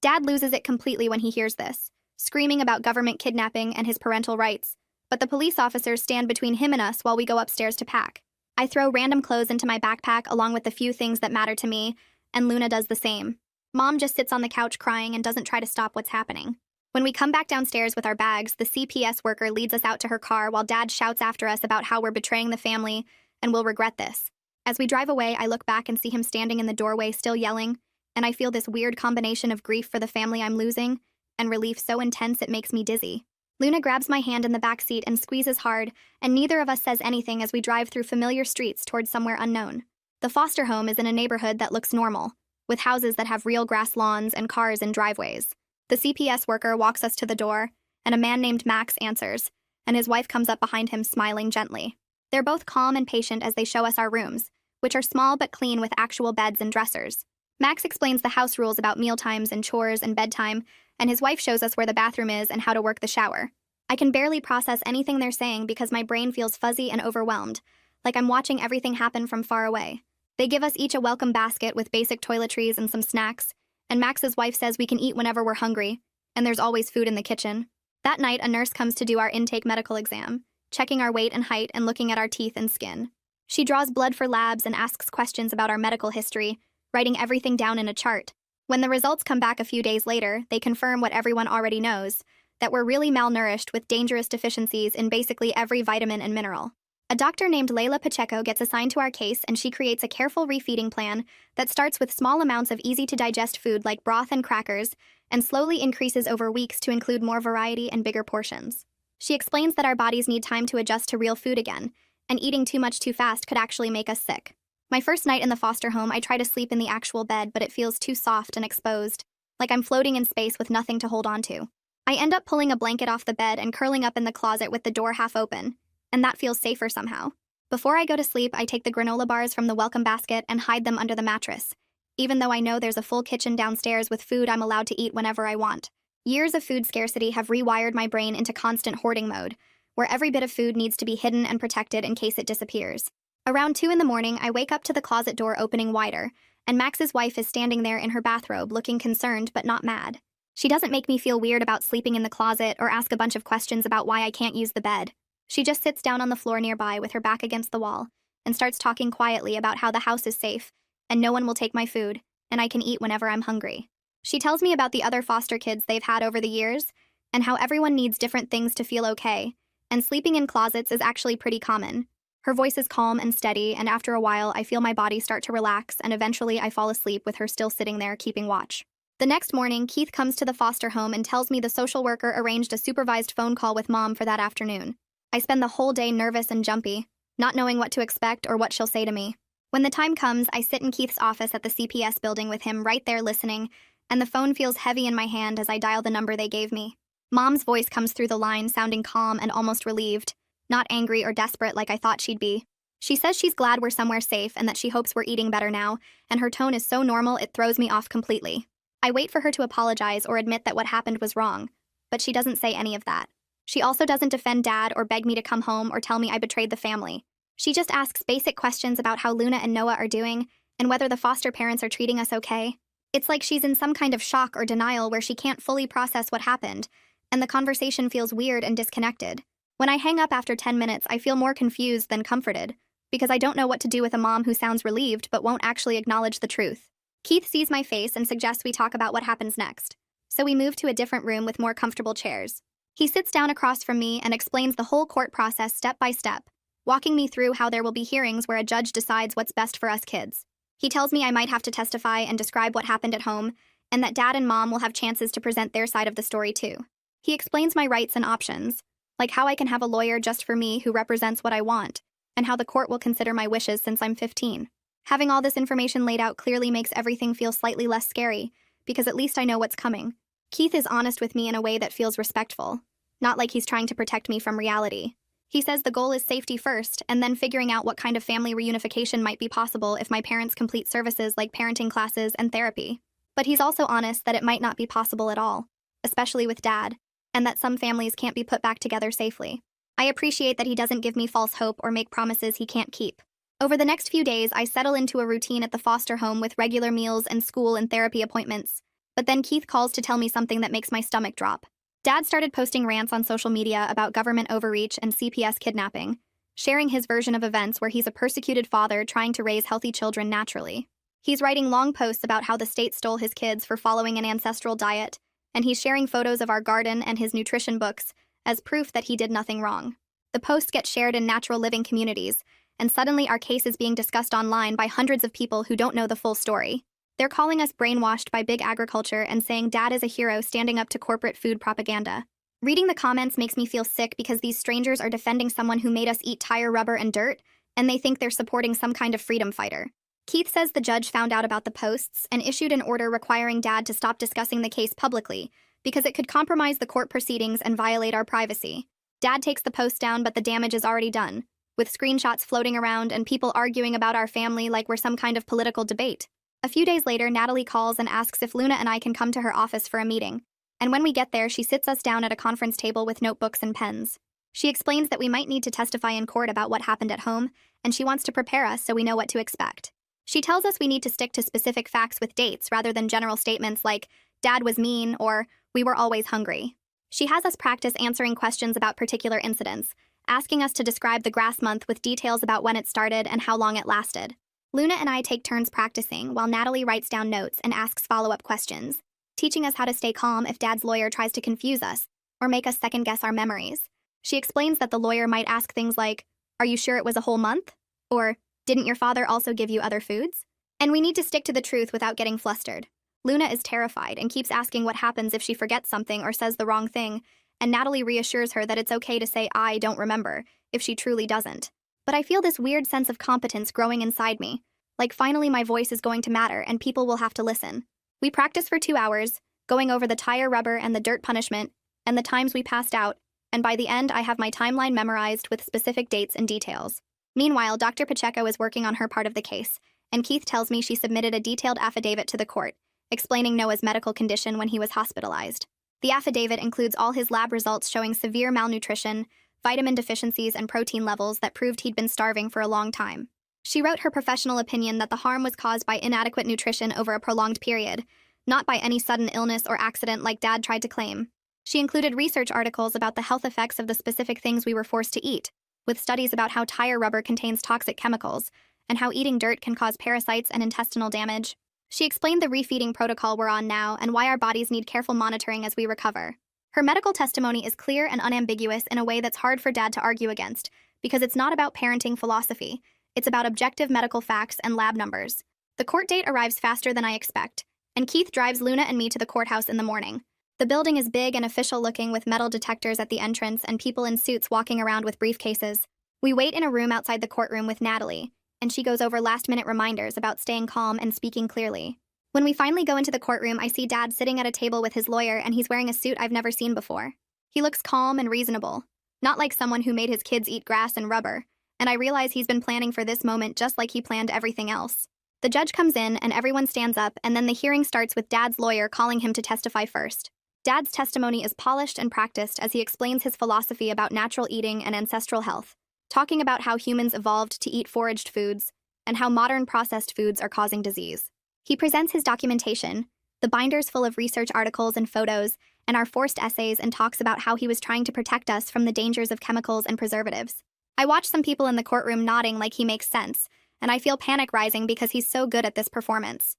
Dad loses it completely when he hears this, screaming about government kidnapping and his parental rights, but the police officers stand between him and us while we go upstairs to pack. I throw random clothes into my backpack along with the few things that matter to me, and Luna does the same. Mom just sits on the couch crying and doesn't try to stop what's happening. When we come back downstairs with our bags, the CPS worker leads us out to her car while Dad shouts after us about how we're betraying the family and we'll regret this. As we drive away, I look back and see him standing in the doorway still yelling, and I feel this weird combination of grief for the family I'm losing and relief so intense it makes me dizzy. Luna grabs my hand in the back seat and squeezes hard, and neither of us says anything as we drive through familiar streets towards somewhere unknown. The foster home is in a neighborhood that looks normal. with houses that have real grass lawns and cars in driveways. The CPS worker walks us to the door, and a man named Max answers, and his wife comes up behind him smiling gently. They're both calm and patient as they show us our rooms, which are small but clean with actual beds and dressers. Max explains the house rules about mealtimes and chores and bedtime, and his wife shows us where the bathroom is and how to work the shower. I can barely process anything they're saying because my brain feels fuzzy and overwhelmed, like I'm watching everything happen from far away. They give us each a welcome basket with basic toiletries and some snacks, and Max's wife says we can eat whenever we're hungry, and there's always food in the kitchen. That night, a nurse comes to do our intake medical exam, checking our weight and height and looking at our teeth and skin. She draws blood for labs and asks questions about our medical history, writing everything down in a chart. When the results come back a few days later, they confirm what everyone already knows, that we're really malnourished with dangerous deficiencies in basically every vitamin and mineral. A doctor named Layla Pacheco gets assigned to our case, and she creates a careful refeeding plan that starts with small amounts of easy-to-digest food like broth and crackers and slowly increases over weeks to include more variety and bigger portions. She explains that our bodies need time to adjust to real food again, and eating too much too fast could actually make us sick. My first night in the foster home, I try to sleep in the actual bed, but it feels too soft and exposed, like I'm floating in space with nothing to hold on to. I end up pulling a blanket off the bed and curling up in the closet with the door half open, and that feels safer somehow. Before I go to sleep, I take the granola bars from the welcome basket and hide them under the mattress, even though I know there's a full kitchen downstairs with food I'm allowed to eat whenever I want. Years of food scarcity have rewired my brain into constant hoarding mode, where every bit of food needs to be hidden and protected in case it disappears. Around 2 in the morning, I wake up to the closet door opening wider, and Max's wife is standing there in her bathrobe looking concerned but not mad. She doesn't make me feel weird about sleeping in the closet or ask a bunch of questions about why I can't use the bed. She just sits down on the floor nearby with her back against the wall and starts talking quietly about how the house is safe and no one will take my food and I can eat whenever I'm hungry. She tells me about the other foster kids they've had over the years and how everyone needs different things to feel okay, and sleeping in closets is actually pretty common. Her voice is calm and steady, and after a while I feel my body start to relax and eventually I fall asleep with her still sitting there keeping watch. The next morning, Keith comes to the foster home and tells me the social worker arranged a supervised phone call with Mom for that afternoon. I spend the whole day nervous and jumpy, not knowing what to expect or what she'll say to me. When the time comes, I sit in Keith's office at the CPS building with him right there listening, and the phone feels heavy in my hand as I dial the number they gave me. Mom's voice comes through the line sounding calm and almost relieved, not angry or desperate like I thought she'd be. She says she's glad we're somewhere safe and that she hopes we're eating better now, and her tone is so normal it throws me off completely. I wait for her to apologize or admit that what happened was wrong, but she doesn't say any of that. She also doesn't defend Dad or beg me to come home or tell me I betrayed the family. She just asks basic questions about how Luna and Noah are doing and whether the foster parents are treating us okay. It's like she's in some kind of shock or denial where she can't fully process what happened, and the conversation feels weird and disconnected. When I hang up after 10 minutes, I feel more confused than comforted, because I don't know what to do with a mom who sounds relieved but won't actually acknowledge the truth. Keith sees my face and suggests we talk about what happens next, so we move to a different room with more comfortable chairs. He sits down across from me and explains the whole court process step by step, walking me through how there will be hearings where a judge decides what's best for us kids. He tells me I might have to testify and describe what happened at home, and that Dad and Mom will have chances to present their side of the story too. He explains my rights and options, like how I can have a lawyer just for me who represents what I want, and how the court will consider my wishes since I'm 15. Having all this information laid out clearly makes everything feel slightly less scary, because at least I know what's coming. Keith is honest with me in a way that feels respectful, not like he's trying to protect me from reality. He says the goal is safety first, and then figuring out what kind of family reunification might be possible if my parents complete services like parenting classes and therapy. But he's also honest that it might not be possible at all, especially with Dad, and that some families can't be put back together safely. I appreciate that he doesn't give me false hope or make promises he can't keep. Over the next few days, I settle into a routine at the foster home with regular meals and school and therapy appointments. But then Keith calls to tell me something that makes my stomach drop. Dad started posting rants on social media about government overreach and CPS kidnapping, sharing his version of events where he's a persecuted father trying to raise healthy children naturally. He's writing long posts about how the state stole his kids for following an ancestral diet, and he's sharing photos of our garden and his nutrition books as proof that he did nothing wrong. The posts get shared in natural living communities, and suddenly our case is being discussed online by hundreds of people who don't know the full story. They're calling us brainwashed by big agriculture and saying Dad is a hero standing up to corporate food propaganda. Reading the comments makes me feel sick because these strangers are defending someone who made us eat tire rubber and dirt, and they think they're supporting some kind of freedom fighter. Keith says the judge found out about the posts and issued an order requiring Dad to stop discussing the case publicly because it could compromise the court proceedings and violate our privacy. Dad takes the post down, but the damage is already done, with screenshots floating around and people arguing about our family like we're some kind of political debate. A few days later, Natalie calls and asks if Luna and I can come to her office for a meeting. And when we get there, she sits us down at a conference table with notebooks and pens. She explains that we might need to testify in court about what happened at home, and she wants to prepare us so we know what to expect. She tells us we need to stick to specific facts with dates rather than general statements like, Dad was mean or we were always hungry. She has us practice answering questions about particular incidents, asking us to describe the grass month with details about when it started and how long it lasted. Luna and I take turns practicing while Natalie writes down notes and asks follow-up questions, teaching us how to stay calm if Dad's lawyer tries to confuse us or make us second-guess our memories. She explains that the lawyer might ask things like, are you sure it was a whole month? Or, didn't your father also give you other foods? And we need to stick to the truth without getting flustered. Luna is terrified and keeps asking what happens if she forgets something or says the wrong thing, and Natalie reassures her that it's okay to say I don't remember if she truly doesn't. But I feel this weird sense of competence growing inside me, like finally my voice is going to matter and people will have to listen. We practice for 2 hours, going over the tire rubber and the dirt punishment, and the times we passed out, and by the end I have my timeline memorized with specific dates and details. Meanwhile, Dr. Pacheco is working on her part of the case, and Keith tells me she submitted a detailed affidavit to the court, explaining Noah's medical condition when he was hospitalized. The affidavit includes all his lab results showing severe malnutrition, vitamin deficiencies, and protein levels that proved he'd been starving for a long time. She wrote her professional opinion that the harm was caused by inadequate nutrition over a prolonged period, not by any sudden illness or accident like Dad tried to claim. She included research articles about the health effects of the specific things we were forced to eat, with studies about how tire rubber contains toxic chemicals, and how eating dirt can cause parasites and intestinal damage. She explained the refeeding protocol we're on now and why our bodies need careful monitoring as we recover. Her medical testimony is clear and unambiguous in a way that's hard for Dad to argue against, because it's not about parenting philosophy, it's about objective medical facts and lab numbers. The court date arrives faster than I expect, and Keith drives Luna and me to the courthouse in the morning. The building is big and official-looking with metal detectors at the entrance and people in suits walking around with briefcases. We wait in a room outside the courtroom with Natalie, and she goes over last-minute reminders about staying calm and speaking clearly. When we finally go into the courtroom, I see Dad sitting at a table with his lawyer, and he's wearing a suit I've never seen before. He looks calm and reasonable, not like someone who made his kids eat grass and rubber, and I realize he's been planning for this moment just like he planned everything else. The judge comes in, and everyone stands up, and then the hearing starts with Dad's lawyer calling him to testify first. Dad's testimony is polished and practiced as he explains his philosophy about natural eating and ancestral health, talking about how humans evolved to eat foraged foods and how modern processed foods are causing disease. He presents his documentation, the binders full of research articles and photos, and our forced essays, and talks about how he was trying to protect us from the dangers of chemicals and preservatives. I watch some people in the courtroom nodding like he makes sense, and I feel panic rising because he's so good at this performance.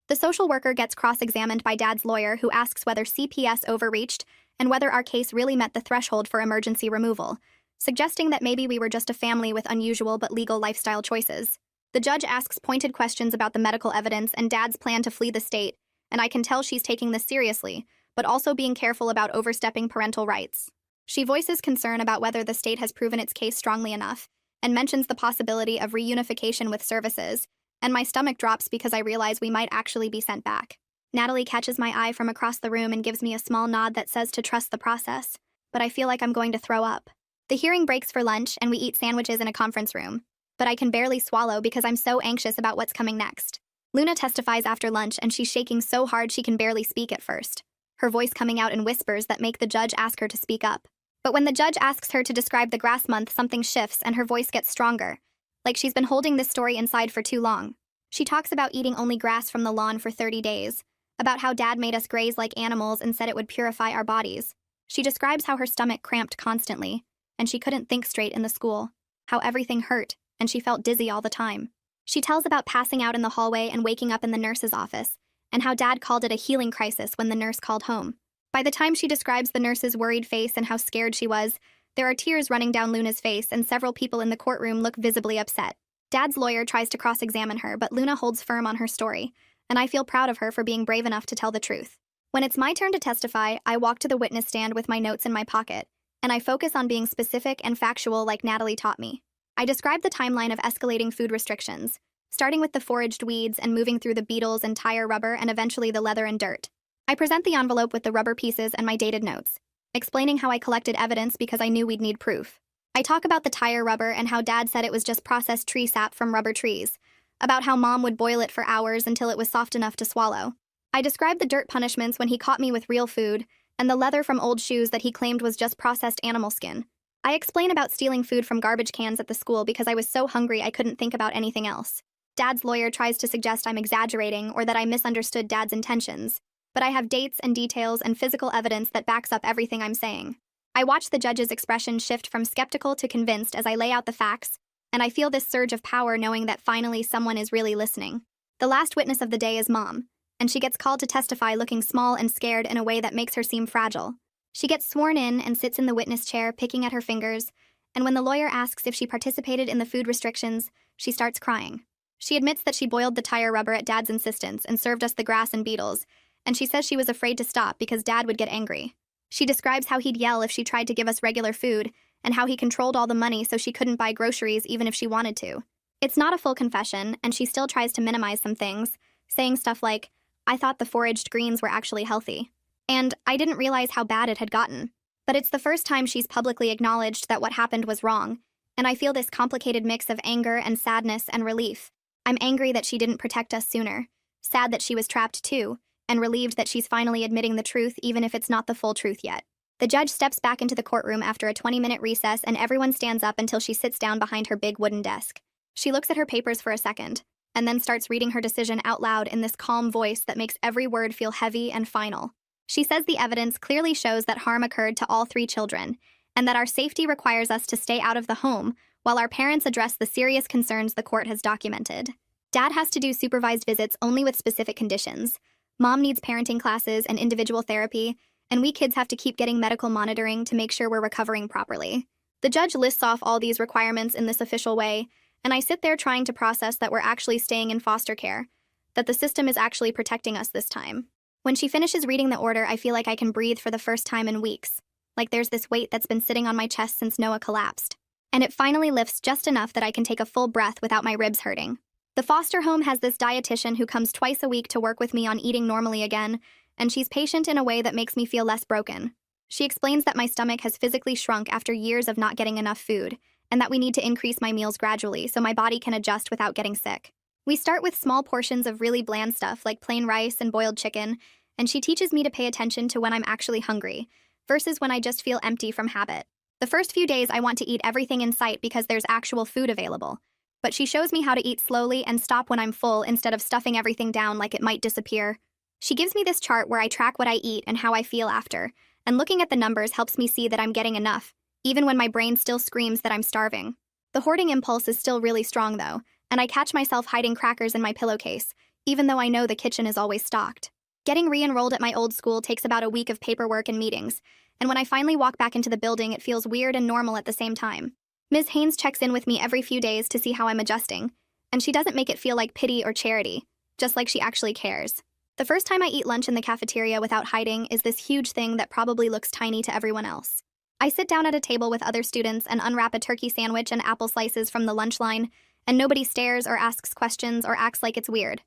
The social worker gets cross-examined by Dad's lawyer, who asks whether CPS overreached and whether our case really met the threshold for emergency removal, suggesting that maybe we were just a family with unusual but legal lifestyle choices. The judge asks pointed questions about the medical evidence and Dad's plan to flee the state, and I can tell she's taking this seriously, but also being careful about overstepping parental rights. She voices concern about whether the state has proven its case strongly enough, and mentions the possibility of reunification with services, and my stomach drops because I realize we might actually be sent back. Natalie catches my eye from across the room and gives me a small nod that says to trust the process, but I feel like I'm going to throw up. The hearing breaks for lunch, and we eat sandwiches in a conference room, but I can barely swallow because I'm so anxious about what's coming next. Luna testifies after lunch, and she's shaking so hard she can barely speak at first, her voice coming out in whispers that make the judge ask her to speak up. But when the judge asks her to describe the grass month, something shifts and her voice gets stronger, like she's been holding this story inside for too long. She talks about eating only grass from the lawn for 30 days, about how Dad made us graze like animals and said it would purify our bodies. She describes how her stomach cramped constantly, and she couldn't think straight in the school, how everything hurt, and she felt dizzy all the time. She tells about passing out in the hallway and waking up in the nurse's office, and how Dad called it a healing crisis when the nurse called home. By the time she describes the nurse's worried face and how scared she was, there are tears running down Luna's face, and several people in the courtroom look visibly upset. Dad's lawyer tries to cross-examine her, but Luna holds firm on her story, and I feel proud of her for being brave enough to tell the truth. When it's my turn to testify, I walk to the witness stand with my notes in my pocket, and I focus on being specific and factual like Natalie taught me. I describe the timeline of escalating food restrictions, starting with the foraged weeds and moving through the beetles and tire rubber and eventually the leather and dirt. I present the envelope with the rubber pieces and my dated notes, explaining how I collected evidence because I knew we'd need proof. I talk about the tire rubber and how Dad said it was just processed tree sap from rubber trees, about how Mom would boil it for hours until it was soft enough to swallow. I describe the dirt punishments when he caught me with real food, and the leather from old shoes that he claimed was just processed animal skin. I explain about stealing food from garbage cans at the school because I was so hungry I couldn't think about anything else. Dad's lawyer tries to suggest I'm exaggerating or that I misunderstood Dad's intentions, but I have dates and details and physical evidence that backs up everything I'm saying. I watch the judge's expression shift from skeptical to convinced as I lay out the facts, and I feel this surge of power knowing that finally someone is really listening. The last witness of the day is Mom, and she gets called to testify looking small and scared in a way that makes her seem fragile. She gets sworn in and sits in the witness chair, picking at her fingers, and when the lawyer asks if she participated in the food restrictions, she starts crying. She admits that she boiled the tire rubber at Dad's insistence and served us the grass and beetles, and she says she was afraid to stop because Dad would get angry. She describes how he'd yell if she tried to give us regular food, and how he controlled all the money so she couldn't buy groceries even if she wanted to. It's not a full confession, and she still tries to minimize some things, saying stuff like, "I thought the foraged greens were actually healthy," and "I didn't realize how bad it had gotten." But it's the first time she's publicly acknowledged that what happened was wrong, and I feel this complicated mix of anger and sadness and relief. I'm angry that she didn't protect us sooner, sad that she was trapped too, and relieved that she's finally admitting the truth even if it's not the full truth yet. The judge steps back into the courtroom after a 20-minute recess and everyone stands up until she sits down behind her big wooden desk. She looks at her papers for a second, and then starts reading her decision out loud in this calm voice that makes every word feel heavy and final. She says the evidence clearly shows that harm occurred to all 3 children, and that our safety requires us to stay out of the home while our parents address the serious concerns the court has documented. Dad has to do supervised visits only with specific conditions. Mom needs parenting classes and individual therapy, and we kids have to keep getting medical monitoring to make sure we're recovering properly. The judge lists off all these requirements in this official way, and I sit there trying to process that we're actually staying in foster care, that the system is actually protecting us this time. When she finishes reading the order, I feel like I can breathe for the first time in weeks, like there's this weight that's been sitting on my chest since Noah collapsed, and it finally lifts just enough that I can take a full breath without my ribs hurting. The foster home has this dietitian who comes twice a week to work with me on eating normally again, and she's patient in a way that makes me feel less broken. She explains that my stomach has physically shrunk after years of not getting enough food, and that we need to increase my meals gradually so my body can adjust without getting sick. We start with small portions of really bland stuff like plain rice and boiled chicken, and she teaches me to pay attention to when I'm actually hungry, versus when I just feel empty from habit. The first few days I want to eat everything in sight because there's actual food available. But she shows me how to eat slowly and stop when I'm full instead of stuffing everything down like it might disappear. She gives me this chart where I track what I eat and how I feel after, and looking at the numbers helps me see that I'm getting enough, even when my brain still screams that I'm starving. The hoarding impulse is still really strong though, and I catch myself hiding crackers in my pillowcase, even though I know the kitchen is always stocked. Getting re-enrolled at my old school takes about a week of paperwork and meetings, and when I finally walk back into the building, it feels weird and normal at the same time. Ms. Haynes checks in with me every few days to see how I'm adjusting, and she doesn't make it feel like pity or charity, just like she actually cares. The first time I eat lunch in the cafeteria without hiding is this huge thing that probably looks tiny to everyone else. I sit down at a table with other students and unwrap a turkey sandwich and apple slices from the lunch line, and nobody stares or asks questions or acts like it's weird.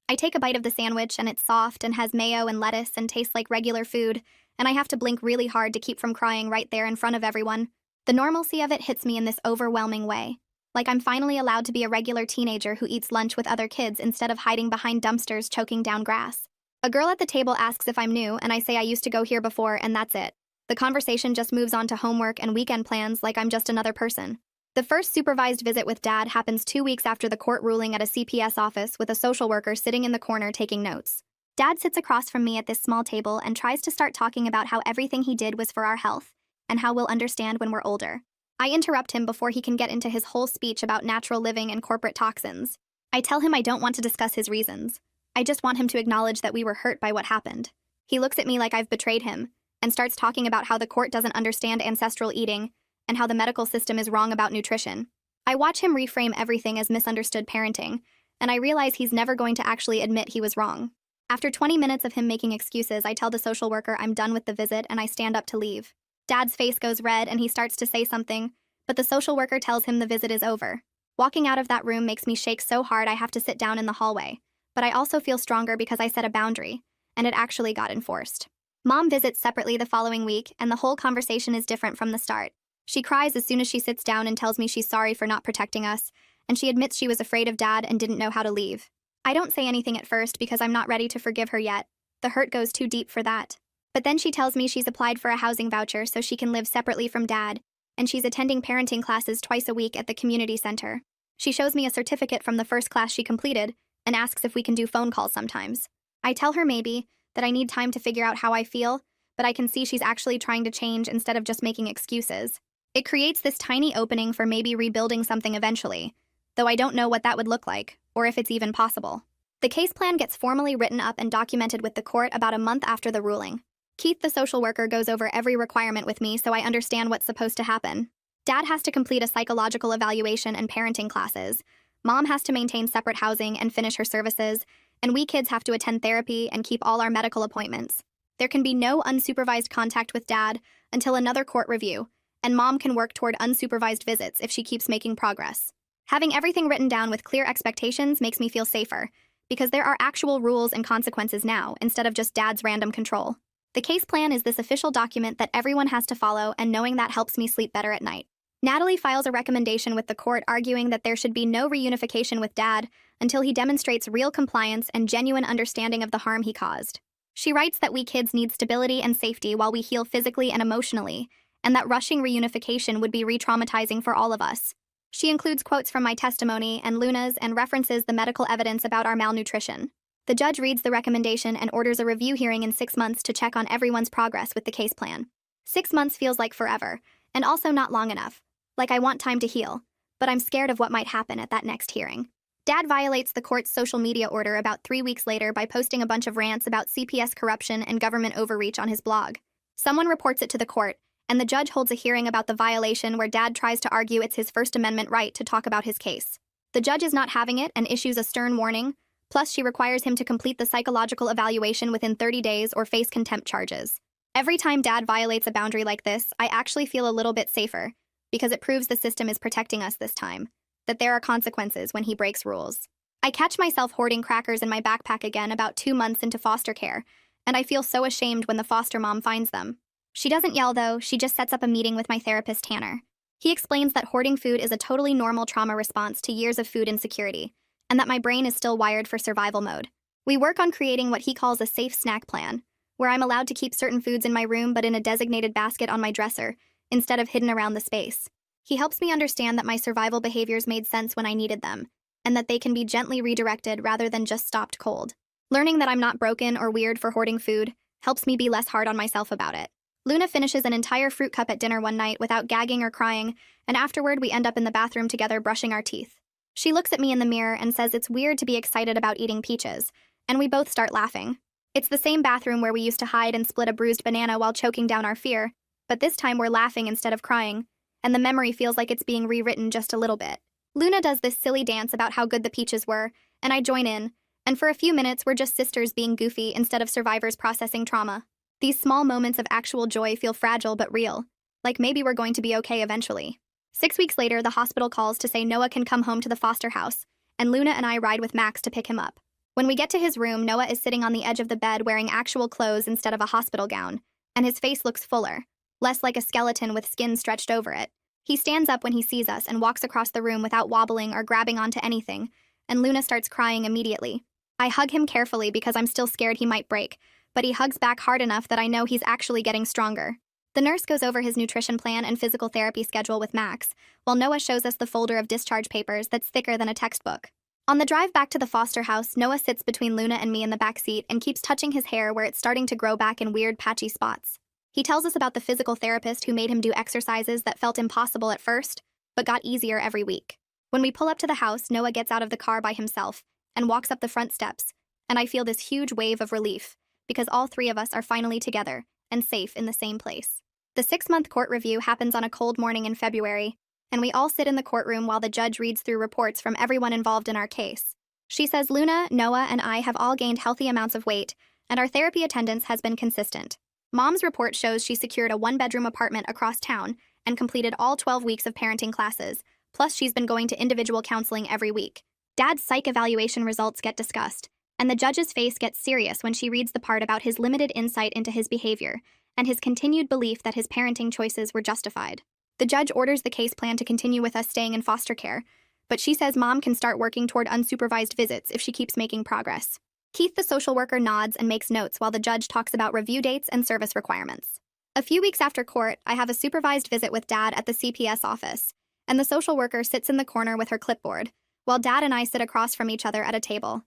I take a bite of the sandwich and it's soft and has mayo and lettuce and tastes like regular food, and I have to blink really hard to keep from crying right there in front of everyone. The normalcy of it hits me in this overwhelming way. Like I'm finally allowed to be a regular teenager who eats lunch with other kids instead of hiding behind dumpsters choking down grass. A girl at the table asks if I'm new, and I say I used to go here before, and that's it. The conversation just moves on to homework and weekend plans like I'm just another person. The first supervised visit with Dad happens 2 weeks after the court ruling at a CPS office with a social worker sitting in the corner taking notes. Dad sits across from me at this small table and tries to start talking about how everything he did was for our health, and how we'll understand when we're older. I interrupt him before he can get into his whole speech about natural living and corporate toxins. I tell him I don't want to discuss his reasons. I just want him to acknowledge that we were hurt by what happened. He looks at me like I've betrayed him, and starts talking about how the court doesn't understand ancestral eating, and how the medical system is wrong about nutrition. I watch him reframe everything as misunderstood parenting, and I realize he's never going to actually admit he was wrong. After 20 minutes of him making excuses, I tell the social worker I'm done with the visit and I stand up to leave. Dad's face goes red and he starts to say something, but the social worker tells him the visit is over. Walking out of that room makes me shake so hard I have to sit down in the hallway, but I also feel stronger because I set a boundary, and it actually got enforced. Mom visits separately the following week, and the whole conversation is different from the start. She cries as soon as she sits down and tells me she's sorry for not protecting us, and she admits she was afraid of Dad and didn't know how to leave. I don't say anything at first because I'm not ready to forgive her yet. The hurt goes too deep for that. But then she tells me she's applied for a housing voucher so she can live separately from Dad, and she's attending parenting classes twice a week at the community center. She shows me a certificate from the first class she completed and asks if we can do phone calls sometimes. I tell her maybe, that I need time to figure out how I feel, but I can see she's actually trying to change instead of just making excuses. It creates this tiny opening for maybe rebuilding something eventually, though I don't know what that would look like, or if it's even possible. The case plan gets formally written up and documented with the court about a month after the ruling. Keith, the social worker, goes over every requirement with me so I understand what's supposed to happen. Dad has to complete a psychological evaluation and parenting classes. Mom has to maintain separate housing and finish her services, and we kids have to attend therapy and keep all our medical appointments. There can be no unsupervised contact with Dad until another court review, and Mom can work toward unsupervised visits if she keeps making progress. Having everything written down with clear expectations makes me feel safer, because there are actual rules and consequences now instead of just Dad's random control. The case plan is this official document that everyone has to follow, and knowing that helps me sleep better at night. Natalie files a recommendation with the court arguing that there should be no reunification with Dad until he demonstrates real compliance and genuine understanding of the harm he caused. She writes that we kids need stability and safety while we heal physically and emotionally, and that rushing reunification would be re-traumatizing for all of us. She includes quotes from my testimony and Luna's and references the medical evidence about our malnutrition. The judge reads the recommendation and orders a review hearing in 6 months to check on everyone's progress with the case plan. 6 months feels like forever, and also not long enough. Like I want time to heal, but I'm scared of what might happen at that next hearing. Dad violates the court's social media order about 3 weeks later by posting a bunch of rants about CPS corruption and government overreach on his blog. Someone reports it to the court, and the judge holds a hearing about the violation where Dad tries to argue it's his First Amendment right to talk about his case. The judge is not having it and issues a stern warning, plus she requires him to complete the psychological evaluation within 30 days or face contempt charges. Every time Dad violates a boundary like this, I actually feel a little bit safer, because it proves the system is protecting us this time, that there are consequences when he breaks rules. I catch myself hoarding crackers in my backpack again about 2 months into foster care, and I feel so ashamed when the foster mom finds them. She doesn't yell though, she just sets up a meeting with my therapist Tanner. He explains that hoarding food is a totally normal trauma response to years of food insecurity, and that my brain is still wired for survival mode. We work on creating what he calls a safe snack plan, where I'm allowed to keep certain foods in my room but in a designated basket on my dresser, instead of hidden around the space. He helps me understand that my survival behaviors made sense when I needed them, and that they can be gently redirected rather than just stopped cold. Learning that I'm not broken or weird for hoarding food helps me be less hard on myself about it. Luna finishes an entire fruit cup at dinner one night without gagging or crying, and afterward we end up in the bathroom together brushing our teeth. She looks at me in the mirror and says it's weird to be excited about eating peaches, and we both start laughing. It's the same bathroom where we used to hide and split a bruised banana while choking down our fear, but this time we're laughing instead of crying, and the memory feels like it's being rewritten just a little bit. Luna does this silly dance about how good the peaches were, and I join in, and for a few minutes we're just sisters being goofy instead of survivors processing trauma. These small moments of actual joy feel fragile but real, like maybe we're going to be okay eventually. 6 weeks later, the hospital calls to say Noah can come home to the foster house, and Luna and I ride with Max to pick him up. When we get to his room, Noah is sitting on the edge of the bed wearing actual clothes instead of a hospital gown, and his face looks fuller, less like a skeleton with skin stretched over it. He stands up when he sees us and walks across the room without wobbling or grabbing onto anything, and Luna starts crying immediately. I hug him carefully because I'm still scared he might break, but he hugs back hard enough that I know he's actually getting stronger. The nurse goes over his nutrition plan and physical therapy schedule with Max, while Noah shows us the folder of discharge papers that's thicker than a textbook. On the drive back to the foster house, Noah sits between Luna and me in the back seat and keeps touching his hair where it's starting to grow back in weird patchy spots. He tells us about the physical therapist who made him do exercises that felt impossible at first, but got easier every week. When we pull up to the house, Noah gets out of the car by himself and walks up the front steps, and I feel this huge wave of relief, because all 3 of us are finally together and safe in the same place. The 6-month court review happens on a cold morning in February, and we all sit in the courtroom while the judge reads through reports from everyone involved in our case. She says Luna, Noah, and I have all gained healthy amounts of weight, and our therapy attendance has been consistent. Mom's report shows she secured a 1-bedroom apartment across town and completed all 12 weeks of parenting classes, Plus, she's been going to individual counseling every week. Dad's psych evaluation results get discussed, and the judge's face gets serious when she reads the part about his limited insight into his behavior and his continued belief that his parenting choices were justified. The judge orders the case plan to continue with us staying in foster care, but she says Mom can start working toward unsupervised visits if she keeps making progress. Keith, the social worker, nods and makes notes while the judge talks about review dates and service requirements. A few weeks after court, I have a supervised visit with Dad at the CPS office, and the social worker sits in the corner with her clipboard, while Dad and I sit across from each other at a table.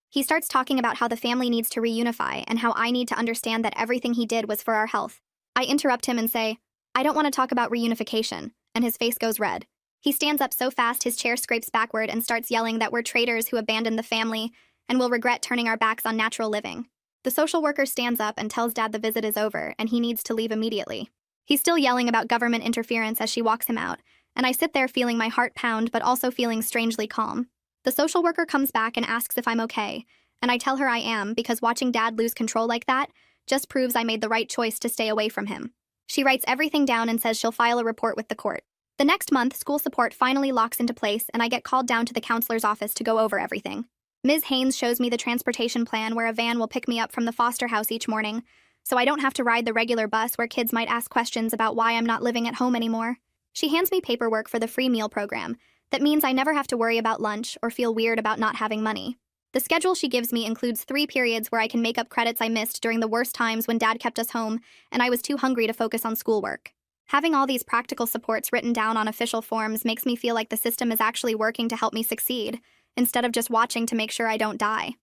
He starts talking about how the family needs to reunify and how I need to understand that everything he did was for our health. I interrupt him and say, "I don't want to talk about reunification," and his face goes red. He stands up so fast his chair scrapes backward and starts yelling that we're traitors who abandoned the family and will regret turning our backs on natural living. The social worker stands up and tells Dad the visit is over and he needs to leave immediately. He's still yelling about government interference as she walks him out, and I sit there feeling my heart pound but also feeling strangely calm. The social worker comes back and asks if I'm okay, and I tell her I am because watching Dad lose control like that just proves I made the right choice to stay away from him. She writes everything down and says she'll file a report with the court. The next month, school support finally locks into place and I get called down to the counselor's office to go over everything. Ms. Haynes shows me the transportation plan where a van will pick me up from the foster house each morning, so I don't have to ride the regular bus where kids might ask questions about why I'm not living at home anymore. She hands me paperwork for the free meal program. That means I never have to worry about lunch or feel weird about not having money. The schedule she gives me includes 3 periods where I can make up credits I missed during the worst times when Dad kept us home and I was too hungry to focus on schoolwork. Having all these practical supports written down on official forms makes me feel like the system is actually working to help me succeed, instead of just watching to make sure I don't die.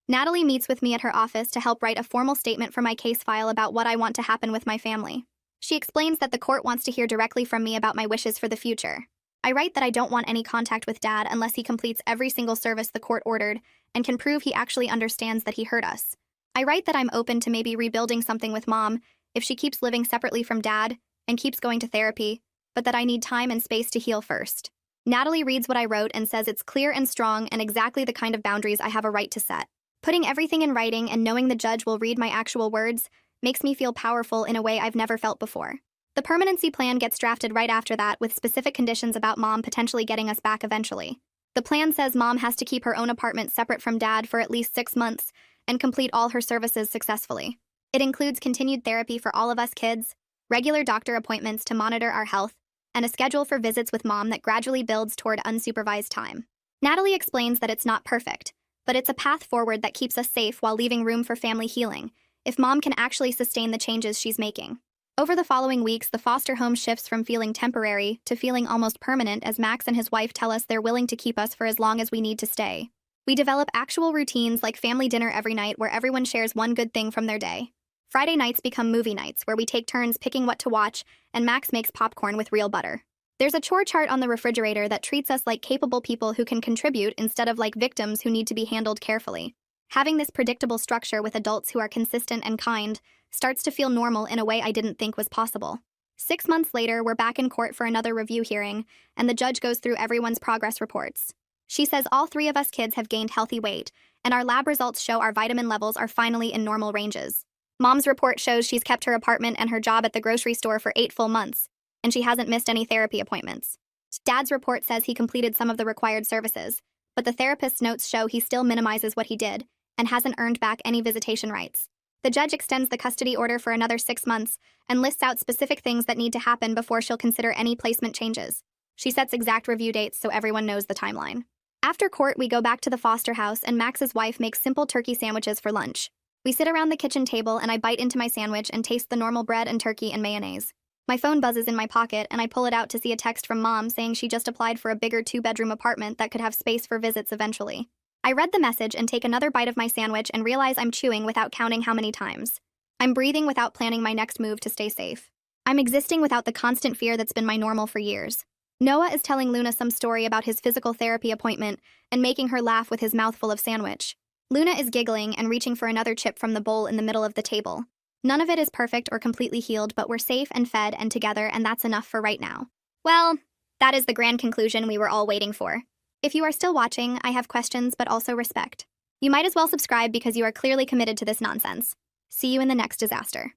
Natalie meets with me at her office to help write a formal statement for my case file about what I want to happen with my family. She explains that the court wants to hear directly from me about my wishes for the future. I write that I don't want any contact with Dad unless he completes every single service the court ordered and can prove he actually understands that he hurt us. I write that I'm open to maybe rebuilding something with Mom if she keeps living separately from Dad and keeps going to therapy, but that I need time and space to heal first. Natalie reads what I wrote and says it's clear and strong and exactly the kind of boundaries I have a right to set. Putting everything in writing and knowing the judge will read my actual words makes me feel powerful in a way I've never felt before. The permanency plan gets drafted right after that with specific conditions about Mom potentially getting us back eventually. The plan says Mom has to keep her own apartment separate from Dad for at least 6 months and complete all her services successfully. It includes continued therapy for all of us kids, regular doctor appointments to monitor our health, and a schedule for visits with Mom that gradually builds toward unsupervised time. Natalie explains that it's not perfect, but it's a path forward that keeps us safe while leaving room for family healing, if Mom can actually sustain the changes she's making. Over the following weeks, the foster home shifts from feeling temporary to feeling almost permanent as Max and his wife tell us they're willing to keep us for as long as we need to stay. We develop actual routines like family dinner every night where everyone shares one good thing from their day. Friday nights become movie nights where we take turns picking what to watch, and Max makes popcorn with real butter. There's a chore chart on the refrigerator that treats us like capable people who can contribute instead of like victims who need to be handled carefully. Having this predictable structure with adults who are consistent and kind starts to feel normal in a way I didn't think was possible. 6 months later, we're back in court for another review hearing, and the judge goes through everyone's progress reports. She says all 3 of us kids have gained healthy weight, and our lab results show our vitamin levels are finally in normal ranges. Mom's report shows she's kept her apartment and her job at the grocery store for 8 full months, and she hasn't missed any therapy appointments. Dad's report says he completed some of the required services, but the therapist's notes show he still minimizes what he did and hasn't earned back any visitation rights. The judge extends the custody order for another 6 months and lists out specific things that need to happen before she'll consider any placement changes. She sets exact review dates so everyone knows the timeline. After court, we go back to the foster house and Max's wife makes simple turkey sandwiches for lunch. We sit around the kitchen table and I bite into my sandwich and taste the normal bread and turkey and mayonnaise. My phone buzzes in my pocket and I pull it out to see a text from Mom saying she just applied for a bigger 2-bedroom apartment that could have space for visits eventually. I read the message and take another bite of my sandwich and realize I'm chewing without counting how many times. I'm breathing without planning my next move to stay safe. I'm existing without the constant fear that's been my normal for years. Noah is telling Luna some story about his physical therapy appointment and making her laugh with his mouth full of sandwich. Luna is giggling and reaching for another chip from the bowl in the middle of the table. None of it is perfect or completely healed, but we're safe and fed and together, and that's enough for right now. Well, that is the grand conclusion we were all waiting for. If you are still watching, I have questions but also respect. You might as well subscribe because you are clearly committed to this nonsense. See you in the next disaster.